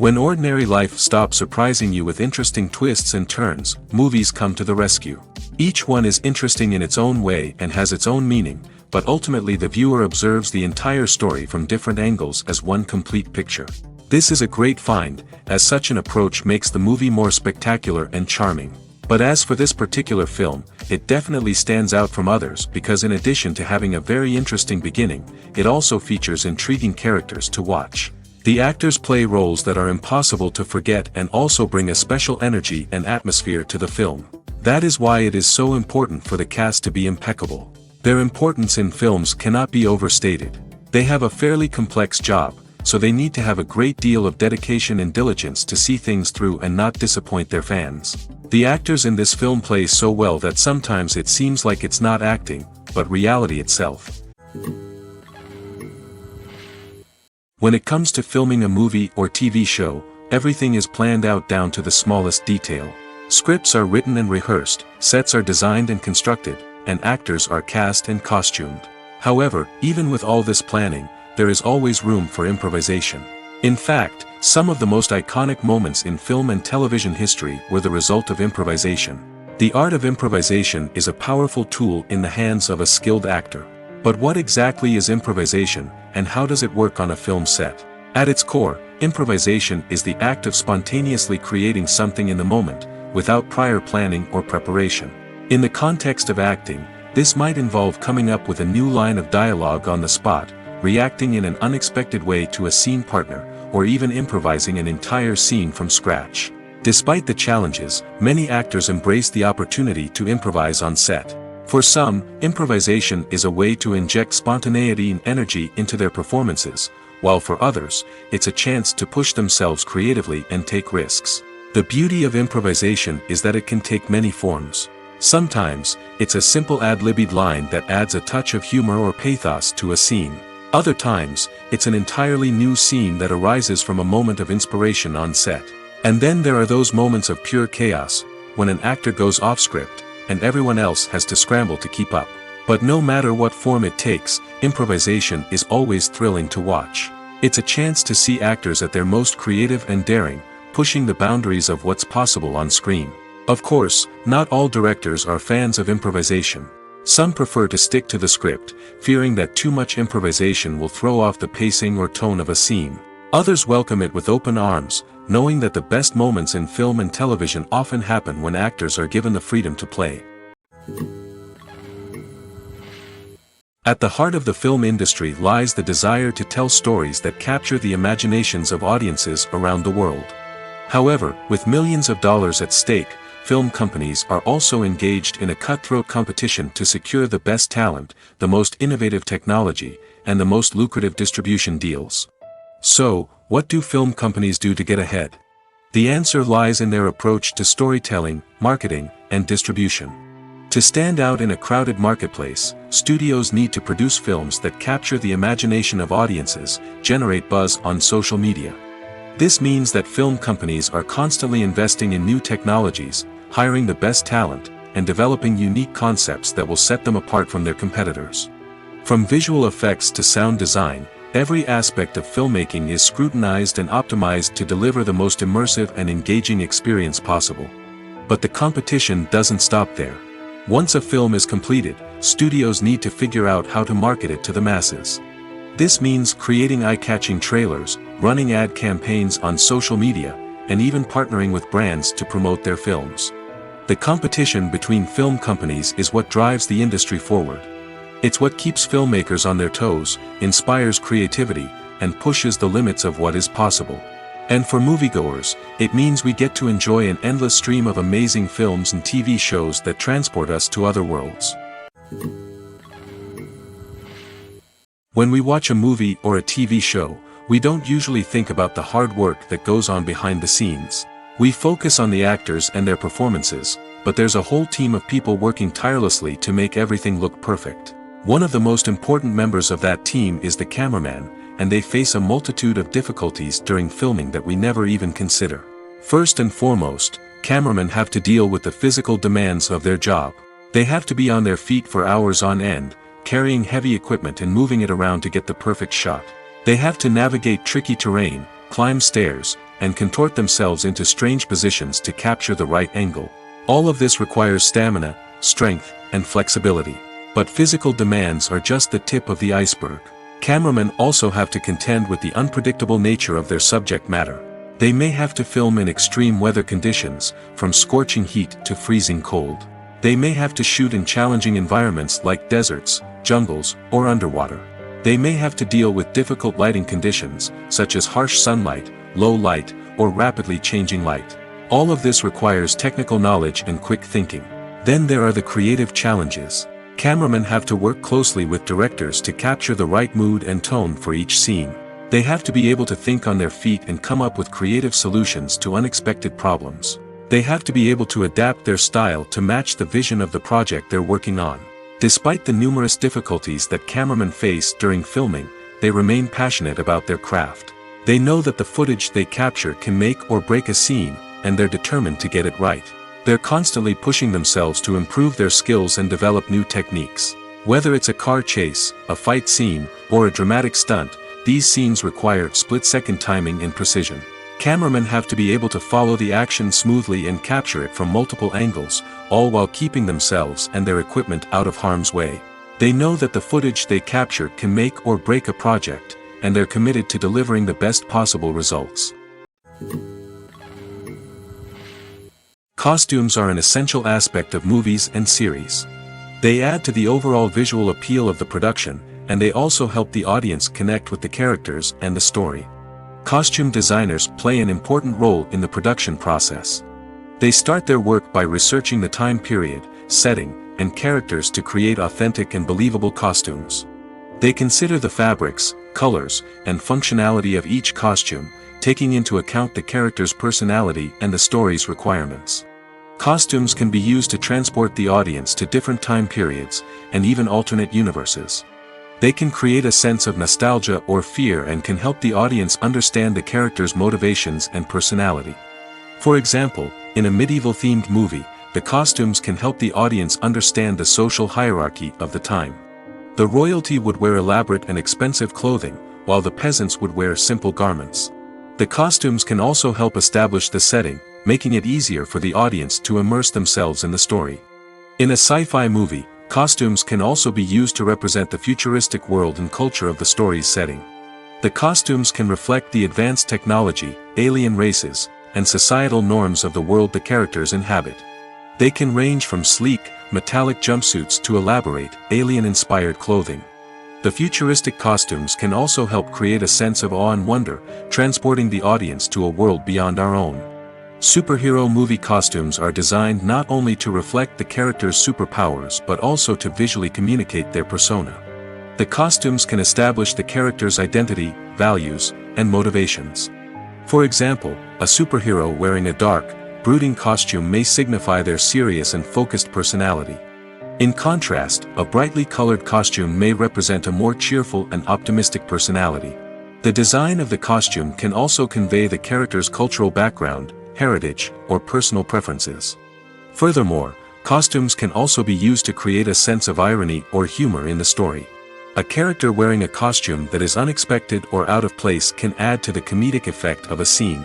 When ordinary life stops surprising you with interesting twists and turns, movies come to the rescue. Each one is interesting in its own way and has its own meaning, but ultimately the viewer observes the entire story from different angles as one complete picture. This is a great find, as such an approach makes the movie more spectacular and charming. But as for this particular film, it definitely stands out from others because in addition to having a very interesting beginning, it also features intriguing characters to watch. The actors play roles that are impossible to forget and also bring a special energy and atmosphere to the film. That is why it is so important for the cast to be impeccable. Their importance in films cannot be overstated. They have a fairly complex job, so they need to have a great deal of dedication and diligence to see things through and not disappoint their fans. The actors in this film play so well that sometimes it seems like it's not acting, but reality itself. When it comes to filming a movie or TV show, everything is planned out down to the smallest detail. Scripts are written and rehearsed, sets are designed and constructed, and actors are cast and costumed. However, even with all this planning, there is always room for improvisation. In fact, some of the most iconic moments in film and television history were the result of improvisation. The art of improvisation is a powerful tool in the hands of a skilled actor. But what exactly is improvisation, and how does it work on a film set? At its core, improvisation is the act of spontaneously creating something in the moment, without prior planning or preparation. In the context of acting, this might involve coming up with a new line of dialogue on the spot, reacting in an unexpected way to a scene partner, or even improvising an entire scene from scratch. Despite the challenges, many actors embrace the opportunity to improvise on set. For some, improvisation is a way to inject spontaneity and energy into their performances, while for others, it's a chance to push themselves creatively and take risks. The beauty of improvisation is that it can take many forms. Sometimes, it's a simple ad-libbed line that adds a touch of humor or pathos to a scene. Other times, it's an entirely new scene that arises from a moment of inspiration on set. And then there are those moments of pure chaos, when an actor goes off script, and everyone else has to scramble to keep up. But no matter what form it takes, improvisation is always thrilling to watch. It's a chance to see actors at their most creative and daring, pushing the boundaries of what's possible on screen. Of course, not all directors are fans of improvisation. Some prefer to stick to the script, fearing that too much improvisation will throw off the pacing or tone of a scene. Others welcome it with open arms, knowing that the best moments in film and television often happen when actors are given the freedom to play. At the heart of the film industry lies the desire to tell stories that capture the imaginations of audiences around the world. However, with millions of dollars at stake, film companies are also engaged in a cutthroat competition to secure the best talent, the most innovative technology, and the most lucrative distribution deals. So, what do film companies do to get ahead? The answer lies in their approach to storytelling, marketing, and distribution. To stand out in a crowded marketplace, studios need to produce films that capture the imagination of audiences, generate buzz on social media. This means that film companies are constantly investing in new technologies, hiring the best talent, and developing unique concepts that will set them apart from their competitors. From visual effects to sound design, every aspect of filmmaking is scrutinized and optimized to deliver the most immersive and engaging experience possible. But the competition doesn't stop there. Once a film is completed, studios need to figure out how to market it to the masses. This means creating eye-catching trailers, running ad campaigns on social media, and even partnering with brands to promote their films. The competition between film companies is what drives the industry forward. It's what keeps filmmakers on their toes, inspires creativity, and pushes the limits of what is possible. And for moviegoers, it means we get to enjoy an endless stream of amazing films and TV shows that transport us to other worlds. When we watch a movie or a TV show, we don't usually think about the hard work that goes on behind the scenes. We focus on the actors and their performances, but there's a whole team of people working tirelessly to make everything look perfect. One of the most important members of that team is the cameraman, and they face a multitude of difficulties during filming that we never even consider. First and foremost, cameramen have to deal with the physical demands of their job. They have to be on their feet for hours on end, carrying heavy equipment and moving it around to get the perfect shot. They have to navigate tricky terrain, climb stairs, and contort themselves into strange positions to capture the right angle. All of this requires stamina, strength, and flexibility. But physical demands are just the tip of the iceberg. Cameramen also have to contend with the unpredictable nature of their subject matter. They may have to film in extreme weather conditions, from scorching heat to freezing cold. They may have to shoot in challenging environments like deserts, jungles, or underwater. They may have to deal with difficult lighting conditions, such as harsh sunlight, low light, or rapidly changing light. All of this requires technical knowledge and quick thinking. Then there are the creative challenges. Cameramen have to work closely with directors to capture the right mood and tone for each scene. They have to be able to think on their feet and come up with creative solutions to unexpected problems. They have to be able to adapt their style to match the vision of the project they're working on. Despite the numerous difficulties that cameramen face during filming, they remain passionate about their craft. They know that the footage they capture can make or break a scene, and they're determined to get it right. They're constantly pushing themselves to improve their skills and develop new techniques. Whether it's a car chase, a fight scene, or a dramatic stunt, these scenes require split-second timing and precision. Cameramen have to be able to follow the action smoothly and capture it from multiple angles, all while keeping themselves and their equipment out of harm's way. They know that the footage they capture can make or break a project, and they're committed to delivering the best possible results. Costumes are an essential aspect of movies and series. They add to the overall visual appeal of the production, and they also help the audience connect with the characters and the story. Costume designers play an important role in the production process. They start their work by researching the time period, setting, and characters to create authentic and believable costumes. They consider the fabrics, colors, and functionality of each costume, taking into account the character's personality and the story's requirements. Costumes can be used to transport the audience to different time periods, and even alternate universes. They can create a sense of nostalgia or fear and can help the audience understand the character's motivations and personality. For example, in a medieval-themed movie, the costumes can help the audience understand the social hierarchy of the time. The royalty would wear elaborate and expensive clothing, while the peasants would wear simple garments. The costumes can also help establish the setting, making it easier for the audience to immerse themselves in the story. In a sci-fi movie, costumes can also be used to represent the futuristic world and culture of the story's setting. The costumes can reflect the advanced technology, alien races, and societal norms of the world the characters inhabit. They can range from sleek, metallic jumpsuits to elaborate, alien-inspired clothing. The futuristic costumes can also help create a sense of awe and wonder, transporting the audience to a world beyond our own. Superhero movie costumes are designed not only to reflect the character's superpowers but also to visually communicate their persona. The costumes can establish the character's identity, values, and motivations. For example, a superhero wearing a dark, brooding costume may signify their serious and focused personality. In contrast, a brightly colored costume may represent a more cheerful and optimistic personality. The design of the costume can also convey the character's cultural background, heritage, or personal preferences. Furthermore, costumes can also be used to create a sense of irony or humor in the story. A character wearing a costume that is unexpected or out of place can add to the comedic effect of a scene.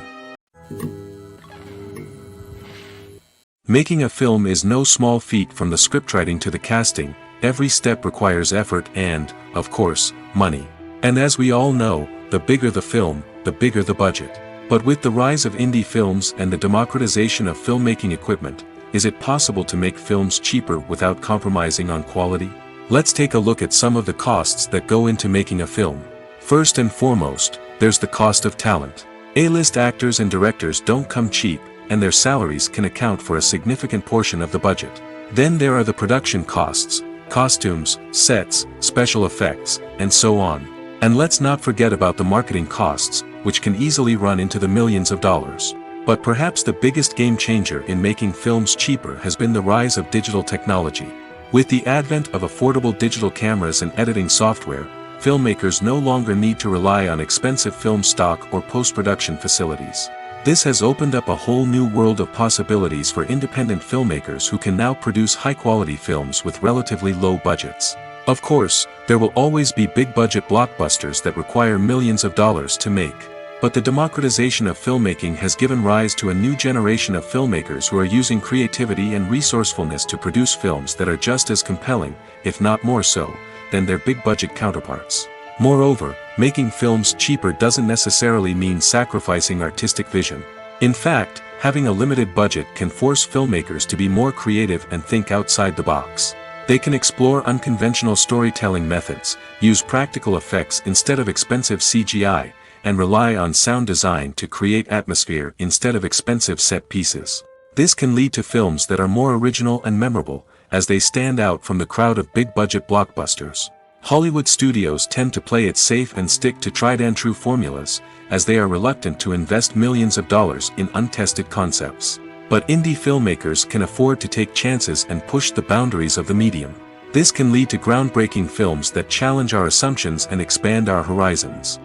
Making a film is no small feat. From the scriptwriting to the casting, every step requires effort and, of course, money. And as we all know, the bigger the film, the bigger the budget. But with the rise of indie films and the democratization of filmmaking equipment, is it possible to make films cheaper without compromising on quality? Let's take a look at some of the costs that go into making a film. First and foremost, there's the cost of talent. A-list actors and directors don't come cheap, and their salaries can account for a significant portion of the budget. Then there are the production costs, costumes, sets, special effects, and so on. And let's not forget about the marketing costs, which can easily run into the millions of dollars. But perhaps the biggest game changer in making films cheaper has been the rise of digital technology. With the advent of affordable digital cameras and editing software, filmmakers no longer need to rely on expensive film stock or post-production facilities. This has opened up a whole new world of possibilities for independent filmmakers who can now produce high-quality films with relatively low budgets. Of course, there will always be big-budget blockbusters that require millions of dollars to make. But the democratization of filmmaking has given rise to a new generation of filmmakers who are using creativity and resourcefulness to produce films that are just as compelling, if not more so, than their big-budget counterparts. Moreover, making films cheaper doesn't necessarily mean sacrificing artistic vision. In fact, having a limited budget can force filmmakers to be more creative and think outside the box. They can explore unconventional storytelling methods, use practical effects instead of expensive CGI, and rely on sound design to create atmosphere instead of expensive set pieces. This can lead to films that are more original and memorable, as they stand out from the crowd of big-budget blockbusters. Hollywood studios tend to play it safe and stick to tried-and-true formulas, as they are reluctant to invest millions of dollars in untested concepts. But indie filmmakers can afford to take chances and push the boundaries of the medium. This can lead to groundbreaking films that challenge our assumptions and expand our horizons.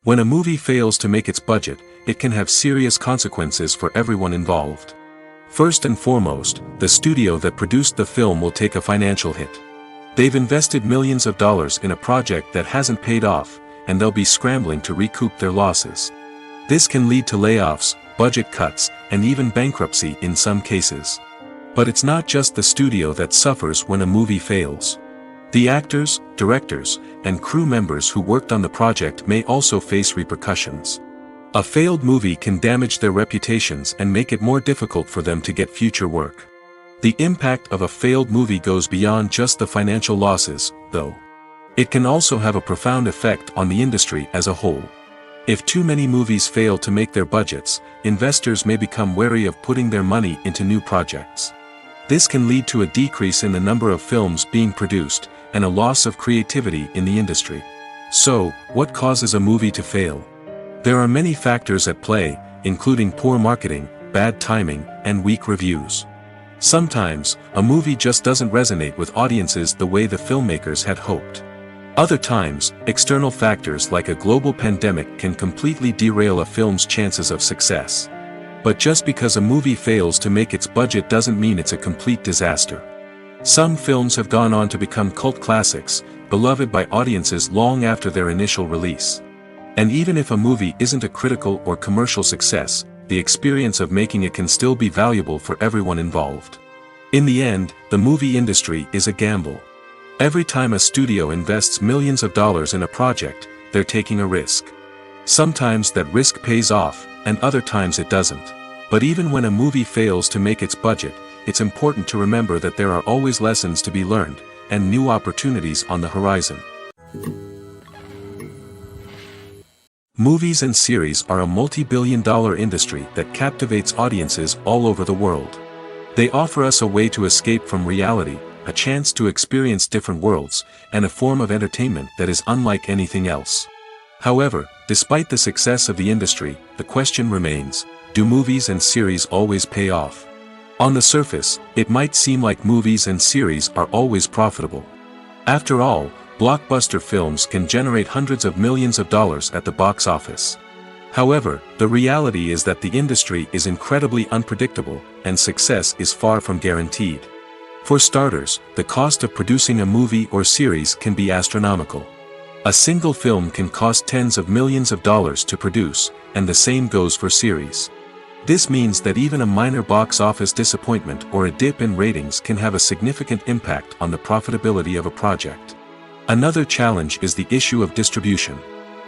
When a movie fails to make its budget, it can have serious consequences for everyone involved. First and foremost, the studio that produced the film will take a financial hit. They've invested millions of dollars in a project that hasn't paid off, and they'll be scrambling to recoup their losses. This can lead to layoffs, budget cuts, and even bankruptcy in some cases. But it's not just the studio that suffers when a movie fails. The actors, directors, and crew members who worked on the project may also face repercussions. A failed movie can damage their reputations and make it more difficult for them to get future work. The impact of a failed movie goes beyond just the financial losses, though. It can also have a profound effect on the industry as a whole. If too many movies fail to make their budgets, investors may become wary of putting their money into new projects. This can lead to a decrease in the number of films being produced, and a loss of creativity in the industry. So, what causes a movie to fail? There are many factors at play, including poor marketing, bad timing, and weak reviews. Sometimes, a movie just doesn't resonate with audiences the way the filmmakers had hoped. Other times, external factors like a global pandemic can completely derail a film's chances of success. But just because a movie fails to make its budget doesn't mean it's a complete disaster. Some films have gone on to become cult classics, beloved by audiences long after their initial release. And even if a movie isn't a critical or commercial success, the experience of making it can still be valuable for everyone involved. In the end, the movie industry is a gamble. Every time a studio invests millions of dollars in a project, they're taking a risk. Sometimes that risk pays off, and other times it doesn't. But even when a movie fails to make its budget, it's important to remember that there are always lessons to be learned, and new opportunities on the horizon. Movies and series are a multi-billion-dollar industry that captivates audiences all over the world. They offer us a way to escape from reality, a chance to experience different worlds, and a form of entertainment that is unlike anything else. However, despite the success of the industry, the question remains, do movies and series always pay off? On the surface, it might seem like movies and series are always profitable. After all, blockbuster films can generate hundreds of millions of dollars at the box office. However, the reality is that the industry is incredibly unpredictable, and success is far from guaranteed. For starters, the cost of producing a movie or series can be astronomical. A single film can cost tens of millions of dollars to produce, and the same goes for series. This means that even a minor box office disappointment or a dip in ratings can have a significant impact on the profitability of a project. Another challenge is the issue of distribution.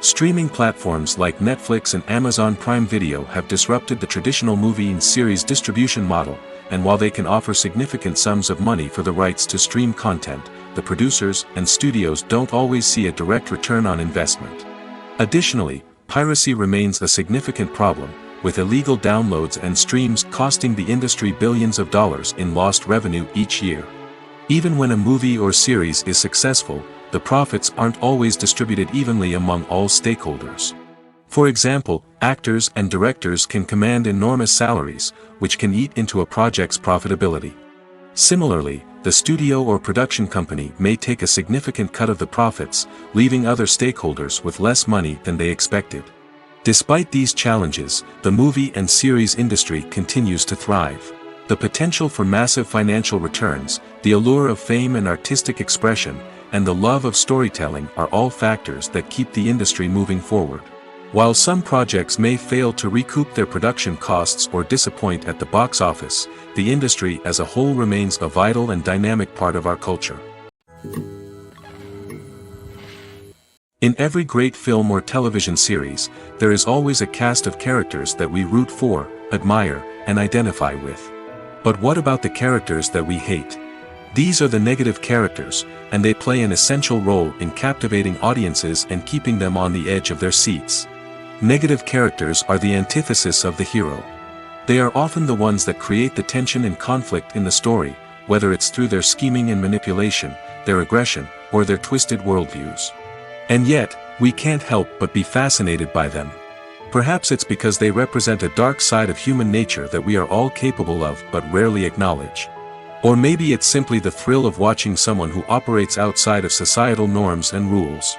Streaming platforms like Netflix and Amazon Prime Video have disrupted the traditional movie and series distribution model, and while they can offer significant sums of money for the rights to stream content, the producers and studios don't always see a direct return on investment. Additionally, piracy remains a significant problem, with illegal downloads and streams costing the industry billions of dollars in lost revenue each year. Even when a movie or series is successful, the profits aren't always distributed evenly among all stakeholders. For example, actors and directors can command enormous salaries, which can eat into a project's profitability. Similarly, the studio or production company may take a significant cut of the profits, leaving other stakeholders with less money than they expected. Despite these challenges, the movie and series industry continues to thrive. The potential for massive financial returns, the allure of fame and artistic expression, and the love of storytelling are all factors that keep the industry moving forward. While some projects may fail to recoup their production costs or disappoint at the box office, the industry as a whole remains a vital and dynamic part of our culture. In every great film or television series, there is always a cast of characters that we root for, admire, and identify with. But what about the characters that we hate? These are the negative characters, and they play an essential role in captivating audiences and keeping them on the edge of their seats. Negative characters are the antithesis of the hero. They are often the ones that create the tension and conflict in the story, whether it's through their scheming and manipulation, their aggression, or their twisted worldviews. And yet, we can't help but be fascinated by them. Perhaps it's because they represent a dark side of human nature that we are all capable of but rarely acknowledge. Or maybe it's simply the thrill of watching someone who operates outside of societal norms and rules.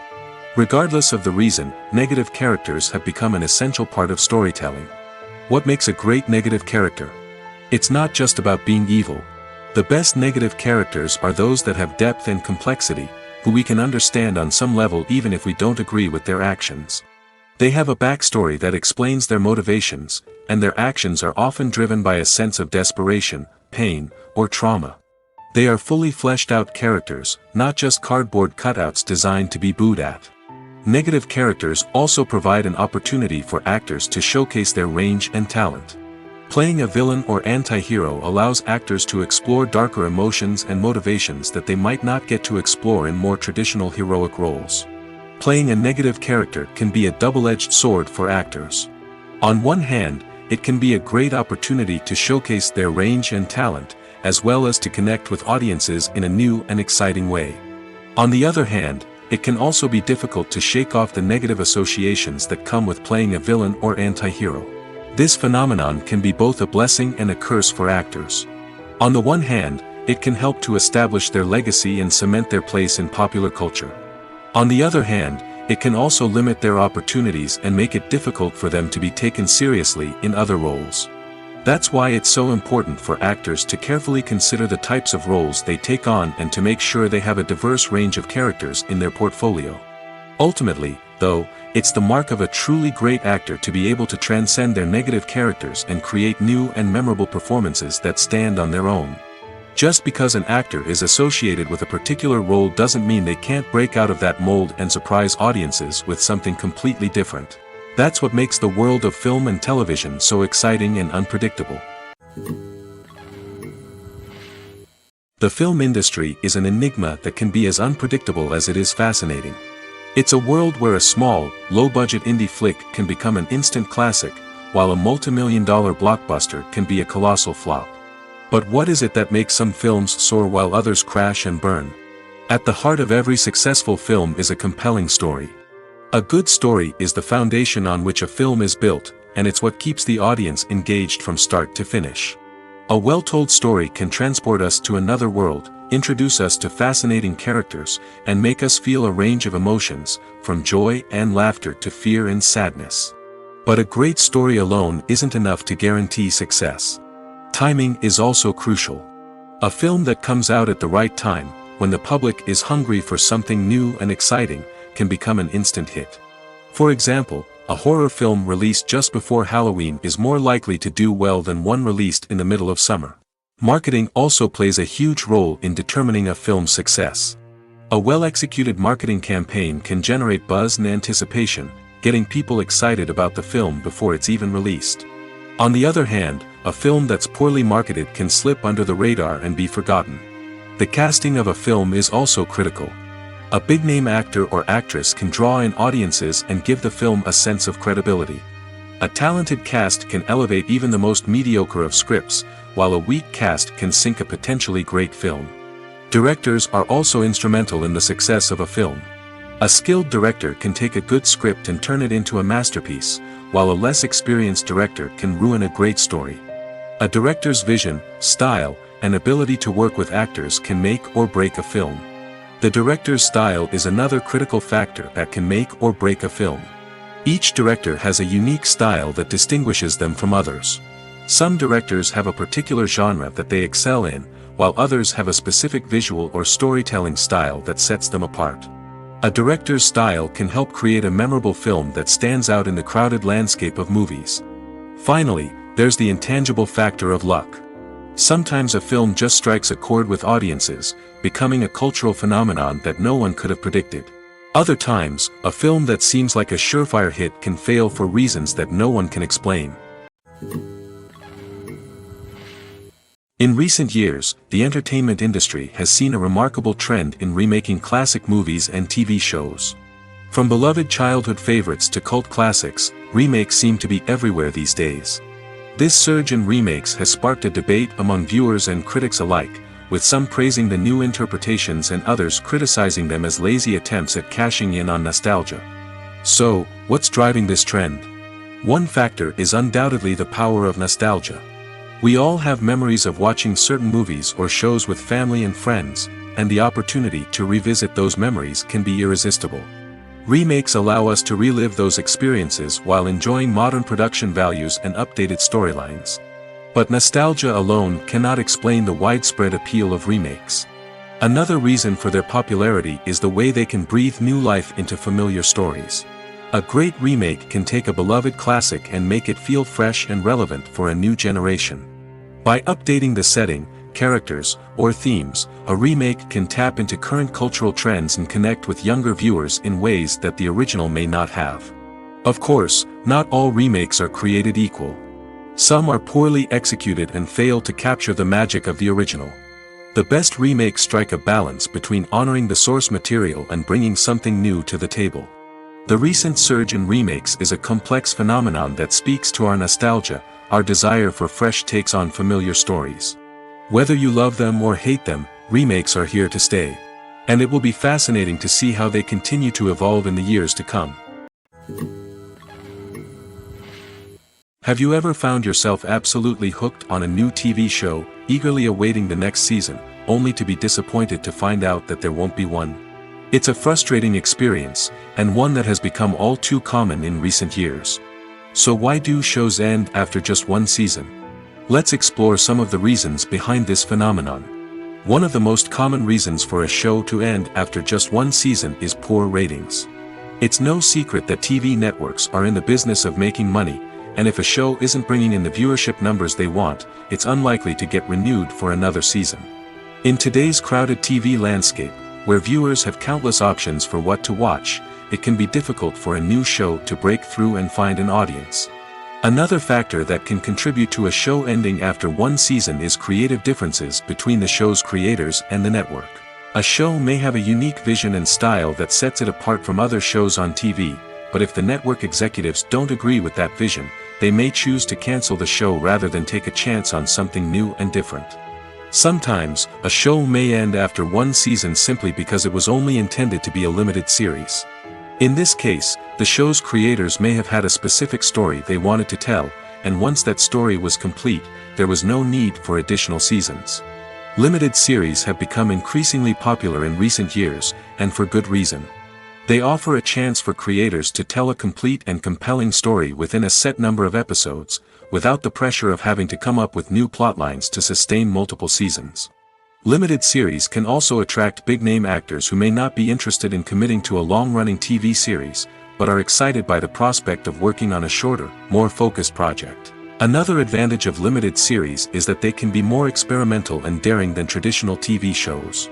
Regardless of the reason, negative characters have become an essential part of storytelling. What makes a great negative character? It's not just about being evil. The best negative characters are those that have depth and complexity, who we can understand on some level even if we don't agree with their actions. They have a backstory that explains their motivations, and their actions are often driven by a sense of desperation, pain, or trauma. They are fully fleshed out characters, not just cardboard cutouts designed to be booed at. Negative characters also provide an opportunity for actors to showcase their range and talent. Playing a villain or anti-hero allows actors to explore darker emotions and motivations that they might not get to explore in more traditional heroic roles. Playing a negative character can be a double-edged sword for actors. On one hand, it can be a great opportunity to showcase their range and talent, as well as to connect with audiences in a new and exciting way. On the other hand, it can also be difficult to shake off the negative associations that come with playing a villain or anti-hero. This phenomenon can be both a blessing and a curse for actors. On the one hand, it can help to establish their legacy and cement their place in popular culture. On the other hand, it can also limit their opportunities and make it difficult for them to be taken seriously in other roles. That's why it's so important for actors to carefully consider the types of roles they take on and to make sure they have a diverse range of characters in their portfolio. Ultimately, though, it's the mark of a truly great actor to be able to transcend their negative characters and create new and memorable performances that stand on their own. Just because an actor is associated with a particular role doesn't mean they can't break out of that mold and surprise audiences with something completely different. That's what makes the world of film and television so exciting and unpredictable. The film industry is an enigma that can be as unpredictable as it is fascinating. It's a world where a small, low-budget indie flick can become an instant classic, while a multi-million-dollar blockbuster can be a colossal flop. But what is it that makes some films soar while others crash and burn? At the heart of every successful film is a compelling story. A good story is the foundation on which a film is built, and it's what keeps the audience engaged from start to finish. A well-told story can transport us to another world, introduce us to fascinating characters, and make us feel a range of emotions, from joy and laughter to fear and sadness. But a great story alone isn't enough to guarantee success. Timing is also crucial. A film that comes out at the right time, when the public is hungry for something new and exciting, can become an instant hit. For example, a horror film released just before Halloween is more likely to do well than one released in the middle of summer. Marketing also plays a huge role in determining a film's success. A well-executed marketing campaign can generate buzz and anticipation, getting people excited about the film before it's even released. On the other hand, a film that's poorly marketed can slip under the radar and be forgotten. The casting of a film is also critical. A big-name actor or actress can draw in audiences and give the film a sense of credibility. A talented cast can elevate even the most mediocre of scripts, while a weak cast can sink a potentially great film. Directors are also instrumental in the success of a film. A skilled director can take a good script and turn it into a masterpiece, while a less experienced director can ruin a great story. A director's vision, style, and ability to work with actors can make or break a film. The director's style is another critical factor that can make or break a film. Each director has a unique style that distinguishes them from others. Some directors have a particular genre that they excel in, while others have a specific visual or storytelling style that sets them apart. A director's style can help create a memorable film that stands out in the crowded landscape of movies. Finally, there's the intangible factor of luck. Sometimes a film just strikes a chord with audiences, becoming a cultural phenomenon that no one could have predicted. Other times, a film that seems like a surefire hit can fail for reasons that no one can explain. In recent years, the entertainment industry has seen a remarkable trend in remaking classic movies and TV shows. From beloved childhood favorites to cult classics, remakes seem to be everywhere these days. This surge in remakes has sparked a debate among viewers and critics alike, with some praising the new interpretations and others criticizing them as lazy attempts at cashing in on nostalgia. So, what's driving this trend? One factor is undoubtedly the power of nostalgia. We all have memories of watching certain movies or shows with family and friends, and the opportunity to revisit those memories can be irresistible. Remakes allow us to relive those experiences while enjoying modern production values and updated storylines. But nostalgia alone cannot explain the widespread appeal of remakes. Another reason for their popularity is the way they can breathe new life into familiar stories. A great remake can take a beloved classic and make it feel fresh and relevant for a new generation. By updating the setting, characters, or themes, a remake can tap into current cultural trends and connect with younger viewers in ways that the original may not have. Of course, not all remakes are created equal. Some are poorly executed and fail to capture the magic of the original. The best remakes strike a balance between honoring the source material and bringing something new to the table. The recent surge in remakes is a complex phenomenon that speaks to our nostalgia, our desire for fresh takes on familiar stories. Whether you love them or hate them, remakes are here to stay. And it will be fascinating to see how they continue to evolve in the years to come. Have you ever found yourself absolutely hooked on a new TV show, eagerly awaiting the next season, only to be disappointed to find out that there won't be one? It's a frustrating experience, and one that has become all too common in recent years. So why do shows end after just one season? Let's explore some of the reasons behind this phenomenon. One of the most common reasons for a show to end after just one season is poor ratings. It's no secret that TV networks are in the business of making money, and if a show isn't bringing in the viewership numbers they want, it's unlikely to get renewed for another season. In today's crowded TV landscape, where viewers have countless options for what to watch, it can be difficult for a new show to break through and find an audience. Another factor that can contribute to a show ending after one season is creative differences between the show's creators and the network. A show may have a unique vision and style that sets it apart from other shows on TV, but if the network executives don't agree with that vision, they may choose to cancel the show rather than take a chance on something new and different. Sometimes, a show may end after one season simply because it was only intended to be a limited series. In this case, the show's creators may have had a specific story they wanted to tell, and once that story was complete, there was no need for additional seasons. Limited series have become increasingly popular in recent years, and for good reason. They offer a chance for creators to tell a complete and compelling story within a set number of episodes, without the pressure of having to come up with new plotlines to sustain multiple seasons. Limited series can also attract big-name actors who may not be interested in committing to a long-running TV series, but are excited by the prospect of working on a shorter, more focused project. Another advantage of limited series is that they can be more experimental and daring than traditional TV shows.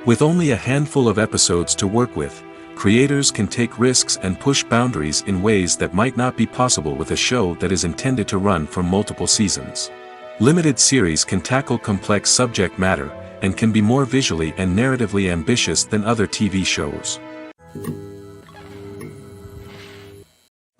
With only a handful of episodes to work with, creators can take risks and push boundaries in ways that might not be possible with a show that is intended to run for multiple seasons. Limited series can tackle complex subject matter, and can be more visually and narratively ambitious than other TV shows.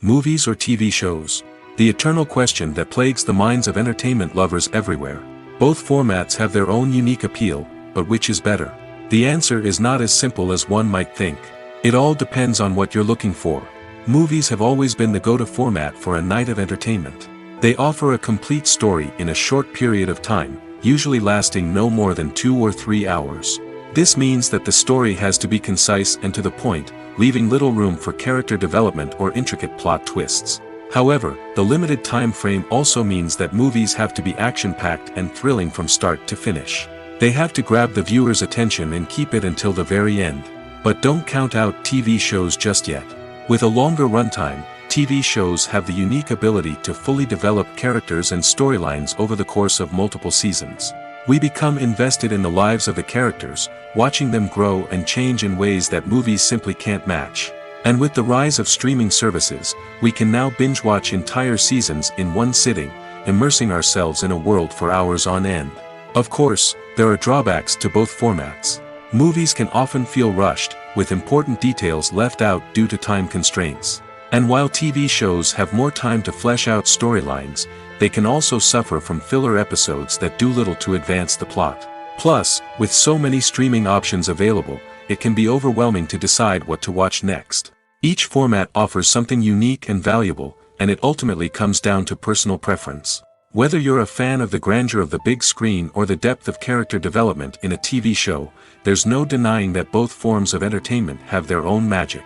Movies or TV shows? The eternal question that plagues the minds of entertainment lovers everywhere. Both formats have their own unique appeal, but which is better? The answer is not as simple as one might think. It all depends on what you're looking for. Movies have always been the go-to format for a night of entertainment. They offer a complete story in a short period of time, usually lasting no more than 2 or 3 hours. This means that the story has to be concise and to the point, leaving little room for character development or intricate plot twists. However, the limited time frame also means that movies have to be action-packed and thrilling from start to finish. They have to grab the viewer's attention and keep it until the very end. But don't count out TV shows just yet. With a longer runtime, TV shows have the unique ability to fully develop characters and storylines over the course of multiple seasons. We become invested in the lives of the characters, watching them grow and change in ways that movies simply can't match. And with the rise of streaming services, we can now binge-watch entire seasons in one sitting, immersing ourselves in a world for hours on end. Of course, there are drawbacks to both formats. Movies can often feel rushed, with important details left out due to time constraints. And while TV shows have more time to flesh out storylines, they can also suffer from filler episodes that do little to advance the plot. Plus, with so many streaming options available, it can be overwhelming to decide what to watch next. Each format offers something unique and valuable, and it ultimately comes down to personal preference. Whether you're a fan of the grandeur of the big screen or the depth of character development in a TV show, there's no denying that both forms of entertainment have their own magic.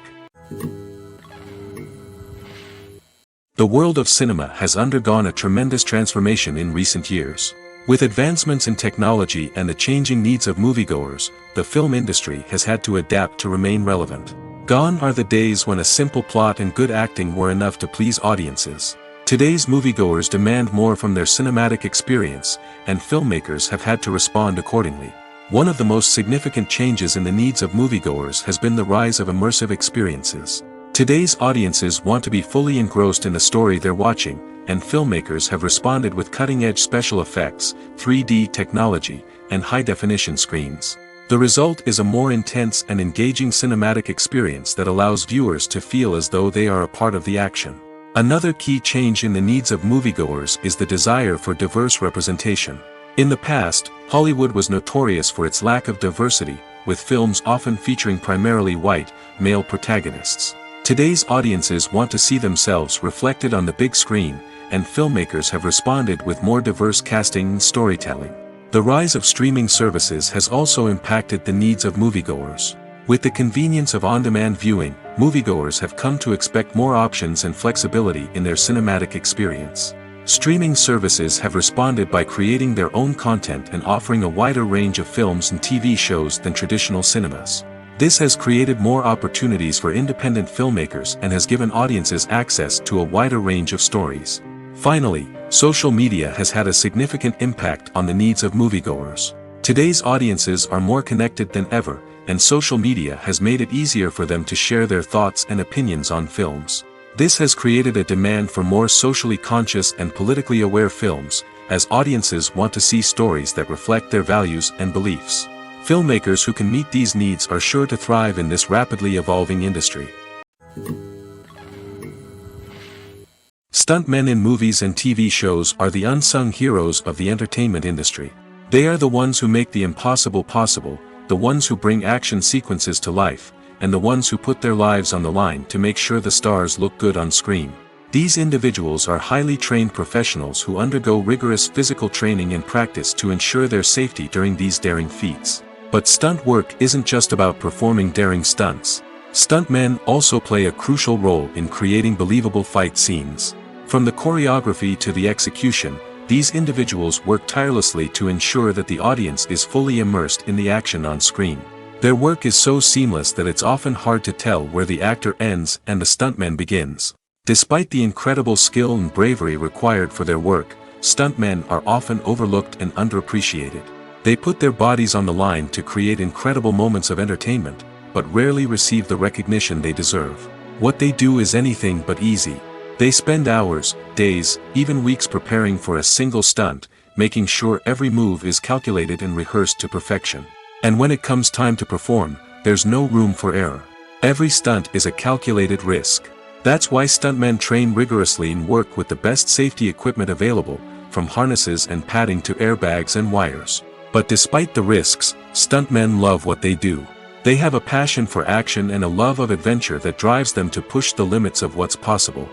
The world of cinema has undergone a tremendous transformation in recent years. With advancements in technology and the changing needs of moviegoers, the film industry has had to adapt to remain relevant. Gone are the days when a simple plot and good acting were enough to please audiences. Today's moviegoers demand more from their cinematic experience, and filmmakers have had to respond accordingly. One of the most significant changes in the needs of moviegoers has been the rise of immersive experiences. Today's audiences want to be fully engrossed in the story they're watching, and filmmakers have responded with cutting-edge special effects, 3D technology, and high-definition screens. The result is a more intense and engaging cinematic experience that allows viewers to feel as though they are a part of the action. Another key change in the needs of moviegoers is the desire for diverse representation. In the past, Hollywood was notorious for its lack of diversity, with films often featuring primarily white, male protagonists. Today's audiences want to see themselves reflected on the big screen, and filmmakers have responded with more diverse casting and storytelling. The rise of streaming services has also impacted the needs of moviegoers. With the convenience of on-demand viewing, moviegoers have come to expect more options and flexibility in their cinematic experience. Streaming services have responded by creating their own content and offering a wider range of films and TV shows than traditional cinemas. This has created more opportunities for independent filmmakers and has given audiences access to a wider range of stories. Finally, social media has had a significant impact on the needs of moviegoers. Today's audiences are more connected than ever, and social media has made it easier for them to share their thoughts and opinions on films. This has created a demand for more socially conscious and politically aware films, as audiences want to see stories that reflect their values and beliefs. Filmmakers who can meet these needs are sure to thrive in this rapidly evolving industry. Stuntmen in movies and TV shows are the unsung heroes of the entertainment industry. They are the ones who make the impossible possible, the ones who bring action sequences to life, and the ones who put their lives on the line to make sure the stars look good on screen. These individuals are highly trained professionals who undergo rigorous physical training and practice to ensure their safety during these daring feats. But stunt work isn't just about performing daring stunts. Stuntmen also play a crucial role in creating believable fight scenes. From the choreography to the execution, these individuals work tirelessly to ensure that the audience is fully immersed in the action on screen. Their work is so seamless that it's often hard to tell where the actor ends and the stuntman begins. Despite the incredible skill and bravery required for their work, stuntmen are often overlooked and underappreciated. They put their bodies on the line to create incredible moments of entertainment, but rarely receive the recognition they deserve. What they do is anything but easy. They spend hours, days, even weeks preparing for a single stunt, making sure every move is calculated and rehearsed to perfection. And when it comes time to perform, there's no room for error. Every stunt is a calculated risk. That's why stuntmen train rigorously and work with the best safety equipment available, from harnesses and padding to airbags and wires. But despite the risks, stuntmen love what they do. They have a passion for action and a love of adventure that drives them to push the limits of what's possible.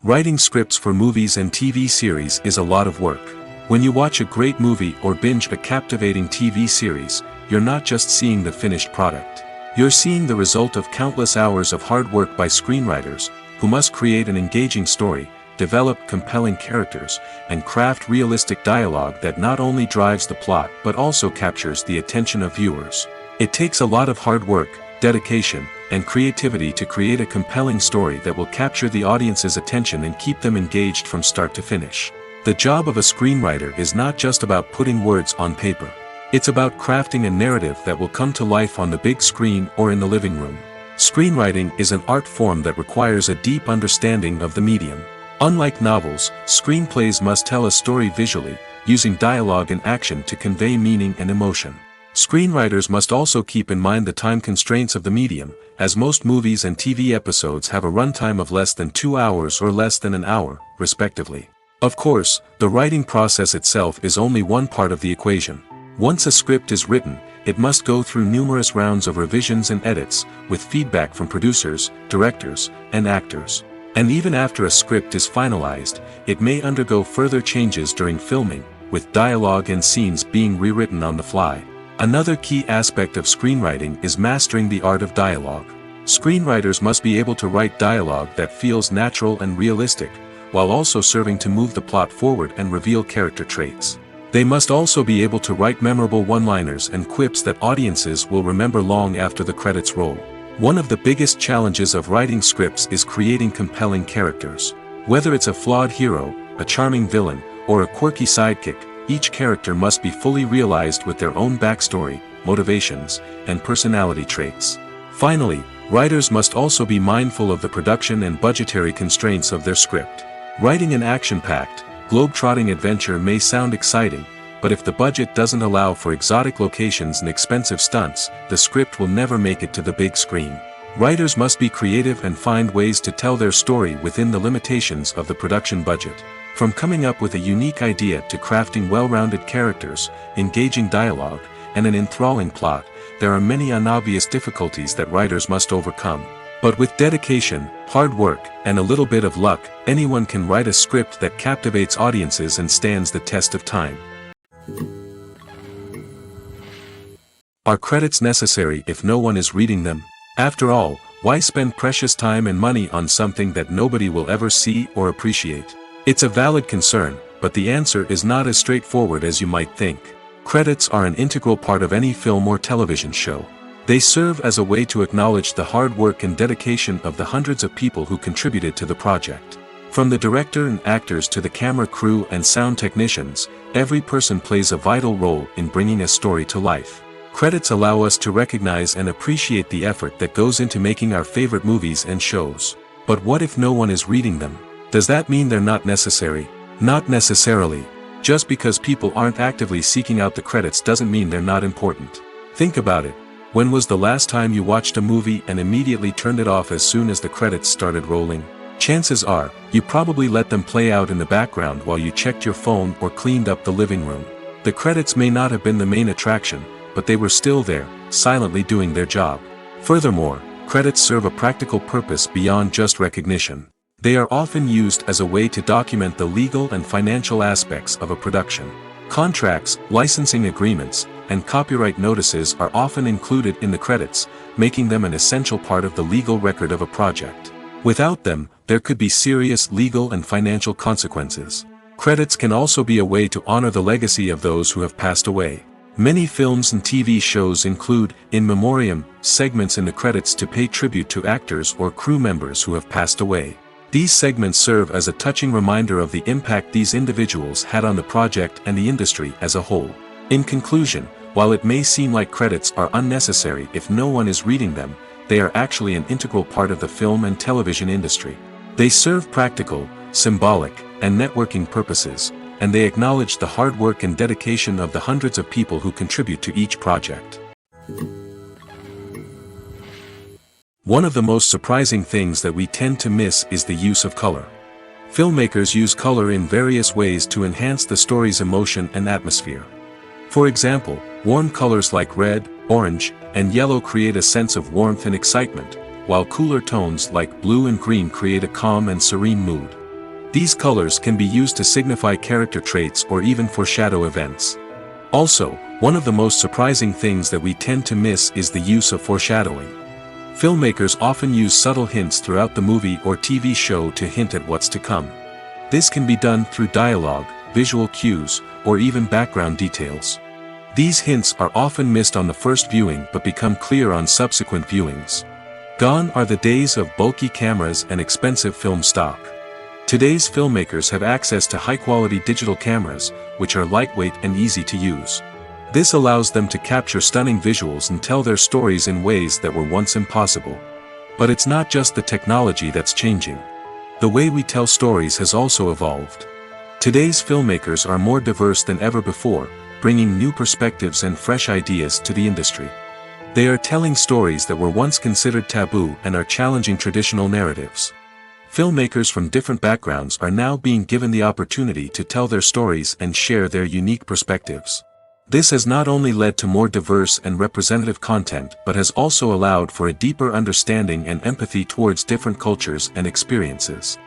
Writing scripts for movies and TV series is a lot of work. When you watch a great movie or binge a captivating TV series, you're not just seeing the finished product. You're seeing the result of countless hours of hard work by screenwriters, who must create an engaging story, develop compelling characters, and craft realistic dialogue that not only drives the plot but also captures the attention of viewers. It takes a lot of hard work, dedication, and creativity to create a compelling story that will capture the audience's attention and keep them engaged from start to finish. The job of a screenwriter is not just about putting words on paper. It's about crafting a narrative that will come to life on the big screen or in the living room. Screenwriting is an art form that requires a deep understanding of the medium. Unlike novels, screenplays must tell a story visually, using dialogue and action to convey meaning and emotion. Screenwriters must also keep in mind the time constraints of the medium, as most movies and TV episodes have a runtime of less than 2 hours or less than an hour, respectively. Of course, the writing process itself is only one part of the equation. Once a script is written, it must go through numerous rounds of revisions and edits, with feedback from producers, directors, and actors. And even after a script is finalized, it may undergo further changes during filming, with dialogue and scenes being rewritten on the fly. Another key aspect of screenwriting is mastering the art of dialogue. Screenwriters must be able to write dialogue that feels natural and realistic, while also serving to move the plot forward and reveal character traits. They must also be able to write memorable one-liners and quips that audiences will remember long after the credits roll. One of the biggest challenges of writing scripts is creating compelling characters. Whether it's a flawed hero, a charming villain, or a quirky sidekick, each character must be fully realized with their own backstory, motivations, and personality traits. Finally, writers must also be mindful of the production and budgetary constraints of their script. Writing an action-packed, globe-trotting adventure may sound exciting, but if the budget doesn't allow for exotic locations and expensive stunts, the script will never make it to the big screen. Writers must be creative and find ways to tell their story within the limitations of the production budget. From coming up with a unique idea to crafting well-rounded characters, engaging dialogue, and an enthralling plot, there are many unobvious difficulties that writers must overcome. But with dedication, hard work, and a little bit of luck, anyone can write a script that captivates audiences and stands the test of time. Are credits necessary if no one is reading them? After all, why spend precious time and money on something that nobody will ever see or appreciate? It's a valid concern, but the answer is not as straightforward as you might think. Credits are an integral part of any film or television show. They serve as a way to acknowledge the hard work and dedication of the hundreds of people who contributed to the project. From the director and actors to the camera crew and sound technicians, every person plays a vital role in bringing a story to life. Credits allow us to recognize and appreciate the effort that goes into making our favorite movies and shows. But what if no one is reading them? Does that mean they're not necessary? Not necessarily. Just because people aren't actively seeking out the credits doesn't mean they're not important. Think about it. When was the last time you watched a movie and immediately turned it off as soon as the credits started rolling? Chances are, you probably let them play out in the background while you checked your phone or cleaned up the living room. The credits may not have been the main attraction, but they were still there, silently doing their job. Furthermore, credits serve a practical purpose beyond just recognition. They are often used as a way to document the legal and financial aspects of a production. Contracts, licensing agreements, and copyright notices are often included in the credits, making them an essential part of the legal record of a project. Without them, there could be serious legal and financial consequences. Credits can also be a way to honor the legacy of those who have passed away. Many films and TV shows include, in memoriam, segments in the credits to pay tribute to actors or crew members who have passed away. These segments serve as a touching reminder of the impact these individuals had on the project and the industry as a whole. In conclusion, while it may seem like credits are unnecessary if no one is reading them, they are actually an integral part of the film and television industry. They serve practical, symbolic, and networking purposes, and they acknowledge the hard work and dedication of the hundreds of people who contribute to each project. One of the most surprising things that we tend to miss is the use of color. Filmmakers use color in various ways to enhance the story's emotion and atmosphere. For example, warm colors like red, orange, and yellow create a sense of warmth and excitement, while cooler tones like blue and green create a calm and serene mood. These colors can be used to signify character traits or even foreshadow events. Also, one of the most surprising things that we tend to miss is the use of foreshadowing. Filmmakers often use subtle hints throughout the movie or TV show to hint at what's to come. This can be done through dialogue, visual cues, or even background details. These hints are often missed on the first viewing but become clear on subsequent viewings. Gone are the days of bulky cameras and expensive film stock. Today's filmmakers have access to high-quality digital cameras, which are lightweight and easy to use. This allows them to capture stunning visuals and tell their stories in ways that were once impossible. But it's not just the technology that's changing. The way we tell stories has also evolved. Today's filmmakers are more diverse than ever before, bringing new perspectives and fresh ideas to the industry. They are telling stories that were once considered taboo and are challenging traditional narratives. Filmmakers from different backgrounds are now being given the opportunity to tell their stories and share their unique perspectives. This has not only led to more diverse and representative content but has also allowed for a deeper understanding and empathy towards different cultures and experiences.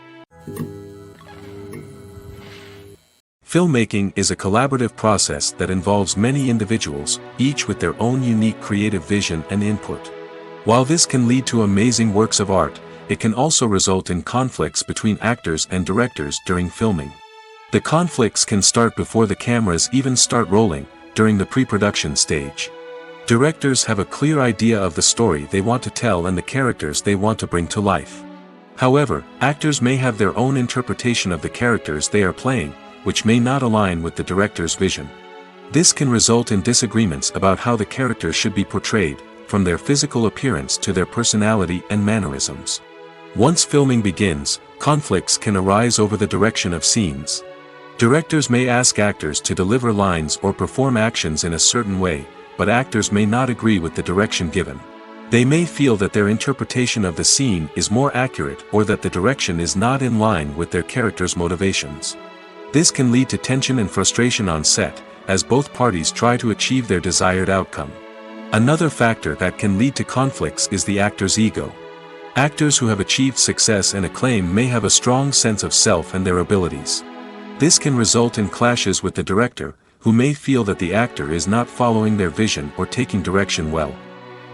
Filmmaking is a collaborative process that involves many individuals, each with their own unique creative vision and input. While this can lead to amazing works of art, it can also result in conflicts between actors and directors during filming. The conflicts can start before the cameras even start rolling, during the pre-production stage. Directors have a clear idea of the story they want to tell and the characters they want to bring to life. However, actors may have their own interpretation of the characters they are playing, which may not align with the director's vision. This can result in disagreements about how the characters should be portrayed, from their physical appearance to their personality and mannerisms. Once filming begins, conflicts can arise over the direction of scenes. Directors may ask actors to deliver lines or perform actions in a certain way, but actors may not agree with the direction given. They may feel that their interpretation of the scene is more accurate or that the direction is not in line with their character's motivations. This can lead to tension and frustration on set, as both parties try to achieve their desired outcome. Another factor that can lead to conflicts is the actor's ego. Actors who have achieved success and acclaim may have a strong sense of self and their abilities. This can result in clashes with the director, who may feel that the actor is not following their vision or taking direction well.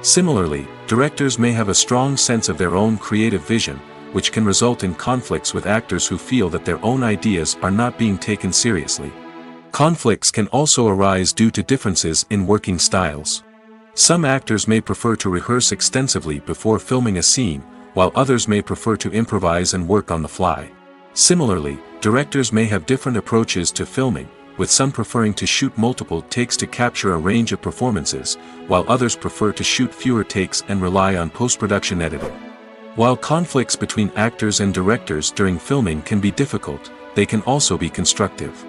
Similarly, directors may have a strong sense of their own creative vision, which can result in conflicts with actors who feel that their own ideas are not being taken seriously. Conflicts can also arise due to differences in working styles. Some actors may prefer to rehearse extensively before filming a scene, while others may prefer to improvise and work on the fly. Similarly, directors may have different approaches to filming, with some preferring to shoot multiple takes to capture a range of performances, while others prefer to shoot fewer takes and rely on post-production editing. While conflicts between actors and directors during filming can be difficult, they can also be constructive.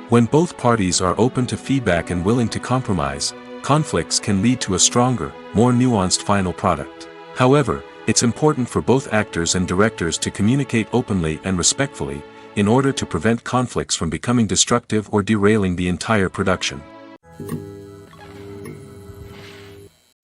When both parties are open to feedback and willing to compromise, conflicts can lead to a stronger, more nuanced final product. However, it's important for both actors and directors to communicate openly and respectfully, in order to prevent conflicts from becoming destructive or derailing the entire production.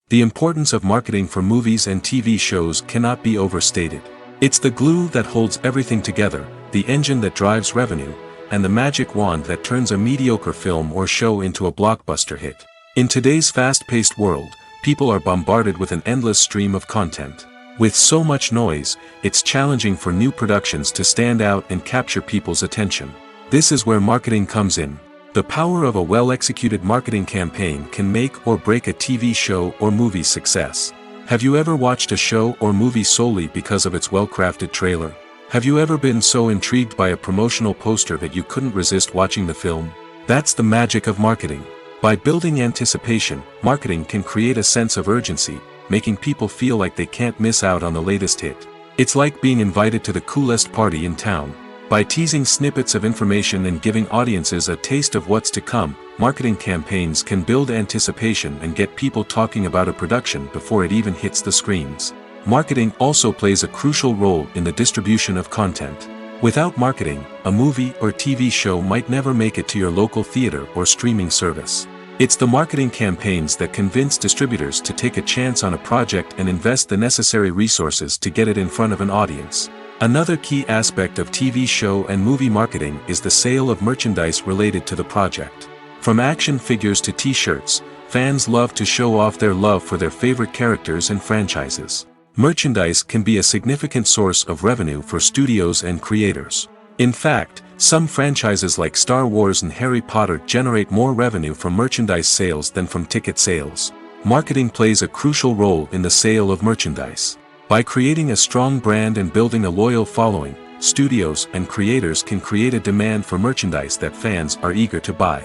The importance of marketing for movies and TV shows cannot be overstated. It's the glue that holds everything together, the engine that drives revenue, and the magic wand that turns a mediocre film or show into a blockbuster hit. In today's fast-paced world, people are bombarded with an endless stream of content. With so much noise, it's challenging for new productions to stand out and capture people's attention. This is where marketing comes in. The power of a well-executed marketing campaign can make or break a TV show or movie's success. Have you ever watched a show or movie solely because of its well-crafted trailer? Have you ever been so intrigued by a promotional poster that you couldn't resist watching the film? That's the magic of marketing. By building anticipation, marketing can create a sense of urgency, making people feel like they can't miss out on the latest hit. It's like being invited to the coolest party in town. By teasing snippets of information and giving audiences a taste of what's to come, marketing campaigns can build anticipation and get people talking about a production before it even hits the screens. Marketing also plays a crucial role in the distribution of content. Without marketing, a movie or TV show might never make it to your local theater or streaming service. It's the marketing campaigns that convince distributors to take a chance on a project and invest the necessary resources to get it in front of an audience. Another key aspect of TV show and movie marketing is the sale of merchandise related to the project. From action figures to t-shirts, fans love to show off their love for their favorite characters and franchises. Merchandise can be a significant source of revenue for studios and creators. In fact, some franchises like Star Wars and Harry Potter generate more revenue from merchandise sales than from ticket sales. Marketing plays a crucial role in the sale of merchandise. By creating a strong brand and building a loyal following, studios and creators can create a demand for merchandise that fans are eager to buy.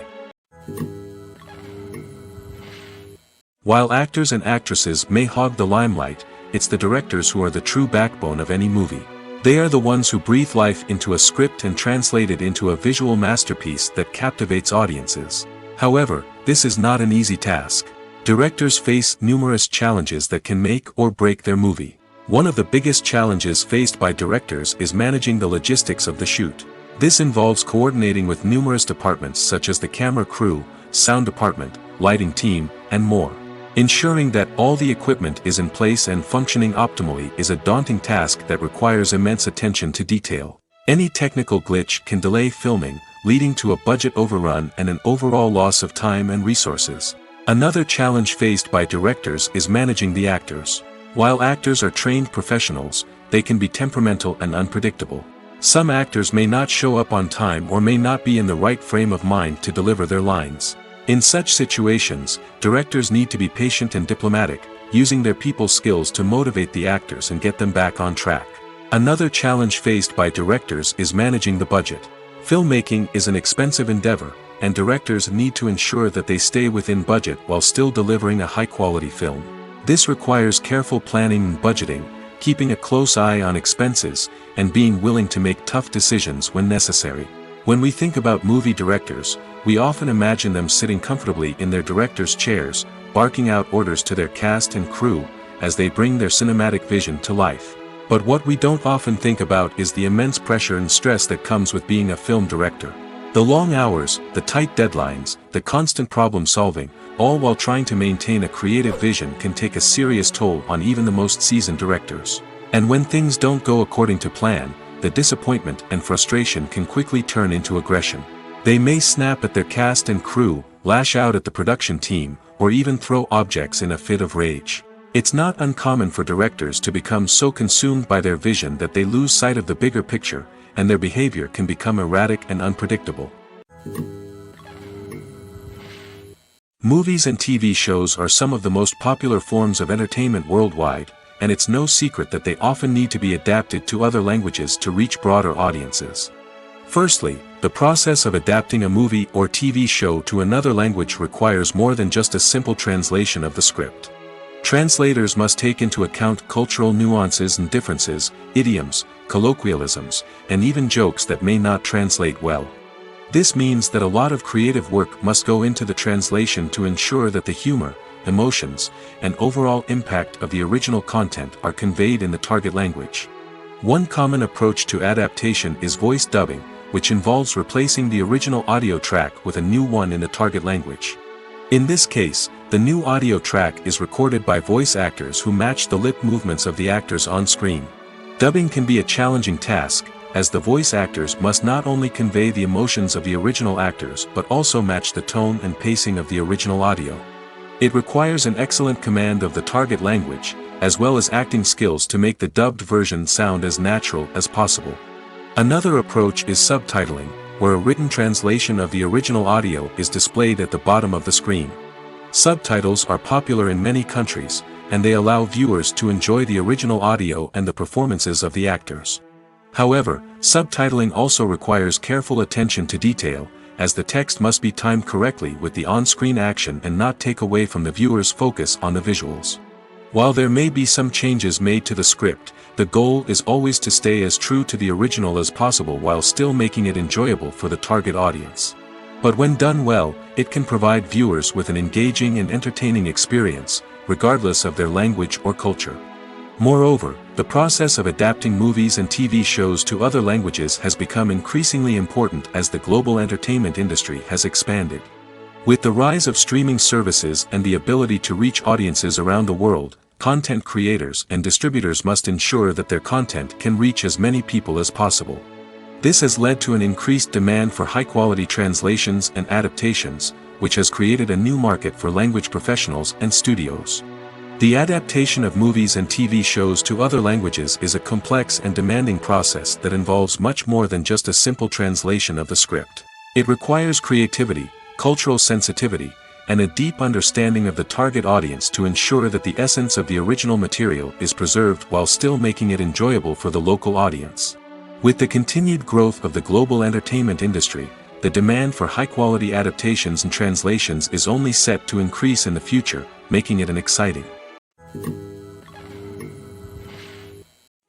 While actors and actresses may hog the limelight, it's the directors who are the true backbone of any movie. They are the ones who breathe life into a script and translate it into a visual masterpiece that captivates audiences. However, this is not an easy task. Directors face numerous challenges that can make or break their movie. One of the biggest challenges faced by directors is managing the logistics of the shoot. This involves coordinating with numerous departments such as the camera crew, sound department, lighting team, and more. Ensuring that all the equipment is in place and functioning optimally is a daunting task that requires immense attention to detail. Any technical glitch can delay filming, leading to a budget overrun and an overall loss of time and resources. Another challenge faced by directors is managing the actors. While actors are trained professionals, they can be temperamental and unpredictable. Some actors may not show up on time or may not be in the right frame of mind to deliver their lines. In such situations, directors need to be patient and diplomatic, using their people skills to motivate the actors and get them back on track. Another challenge faced by directors is managing the budget. Filmmaking is an expensive endeavor, and directors need to ensure that they stay within budget while still delivering a high-quality film. This requires careful planning and budgeting, keeping a close eye on expenses, and being willing to make tough decisions when necessary. When we think about movie directors, we often imagine them sitting comfortably in their director's chairs, barking out orders to their cast and crew, as they bring their cinematic vision to life. But what we don't often think about is the immense pressure and stress that comes with being a film director. The long hours, the tight deadlines, the constant problem solving, all while trying to maintain a creative vision can take a serious toll on even the most seasoned directors. And when things don't go according to plan, the disappointment and frustration can quickly turn into aggression. They may snap at their cast and crew, lash out at the production team, or even throw objects in a fit of rage. It's not uncommon for directors to become so consumed by their vision that they lose sight of the bigger picture, and their behavior can become erratic and unpredictable. Movies and TV shows are some of the most popular forms of entertainment worldwide, and it's no secret that they often need to be adapted to other languages to reach broader audiences. Firstly, the process of adapting a movie or TV show to another language requires more than just a simple translation of the script. Translators must take into account cultural nuances and differences, idioms, colloquialisms, and even jokes that may not translate well. This means that a lot of creative work must go into the translation to ensure that the humor, emotions, and overall impact of the original content are conveyed in the target language. One common approach to adaptation is voice dubbing, which involves replacing the original audio track with a new one in the target language. In this case, the new audio track is recorded by voice actors who match the lip movements of the actors on screen. Dubbing can be a challenging task, as the voice actors must not only convey the emotions of the original actors but also match the tone and pacing of the original audio. It requires an excellent command of the target language, as well as acting skills to make the dubbed version sound as natural as possible. Another approach is subtitling, where a written translation of the original audio is displayed at the bottom of the screen. Subtitles are popular in many countries, and they allow viewers to enjoy the original audio and the performances of the actors. However, subtitling also requires careful attention to detail, as the text must be timed correctly with the on-screen action and not take away from the viewer's focus on the visuals. While there may be some changes made to the script, the goal is always to stay as true to the original as possible while still making it enjoyable for the target audience. But when done well, it can provide viewers with an engaging and entertaining experience, regardless of their language or culture. Moreover, the process of adapting movies and TV shows to other languages has become increasingly important as the global entertainment industry has expanded. With the rise of streaming services and the ability to reach audiences around the world, content creators and distributors must ensure that their content can reach as many people as possible. This has led to an increased demand for high-quality translations and adaptations, which has created a new market for language professionals and studios. The adaptation of movies and TV shows to other languages is a complex and demanding process that involves much more than just a simple translation of the script. It requires creativity, cultural sensitivity, and a deep understanding of the target audience to ensure that the essence of the original material is preserved while still making it enjoyable for the local audience. With the continued growth of the global entertainment industry, the demand for high-quality adaptations and translations is only set to increase in the future, making it an exciting.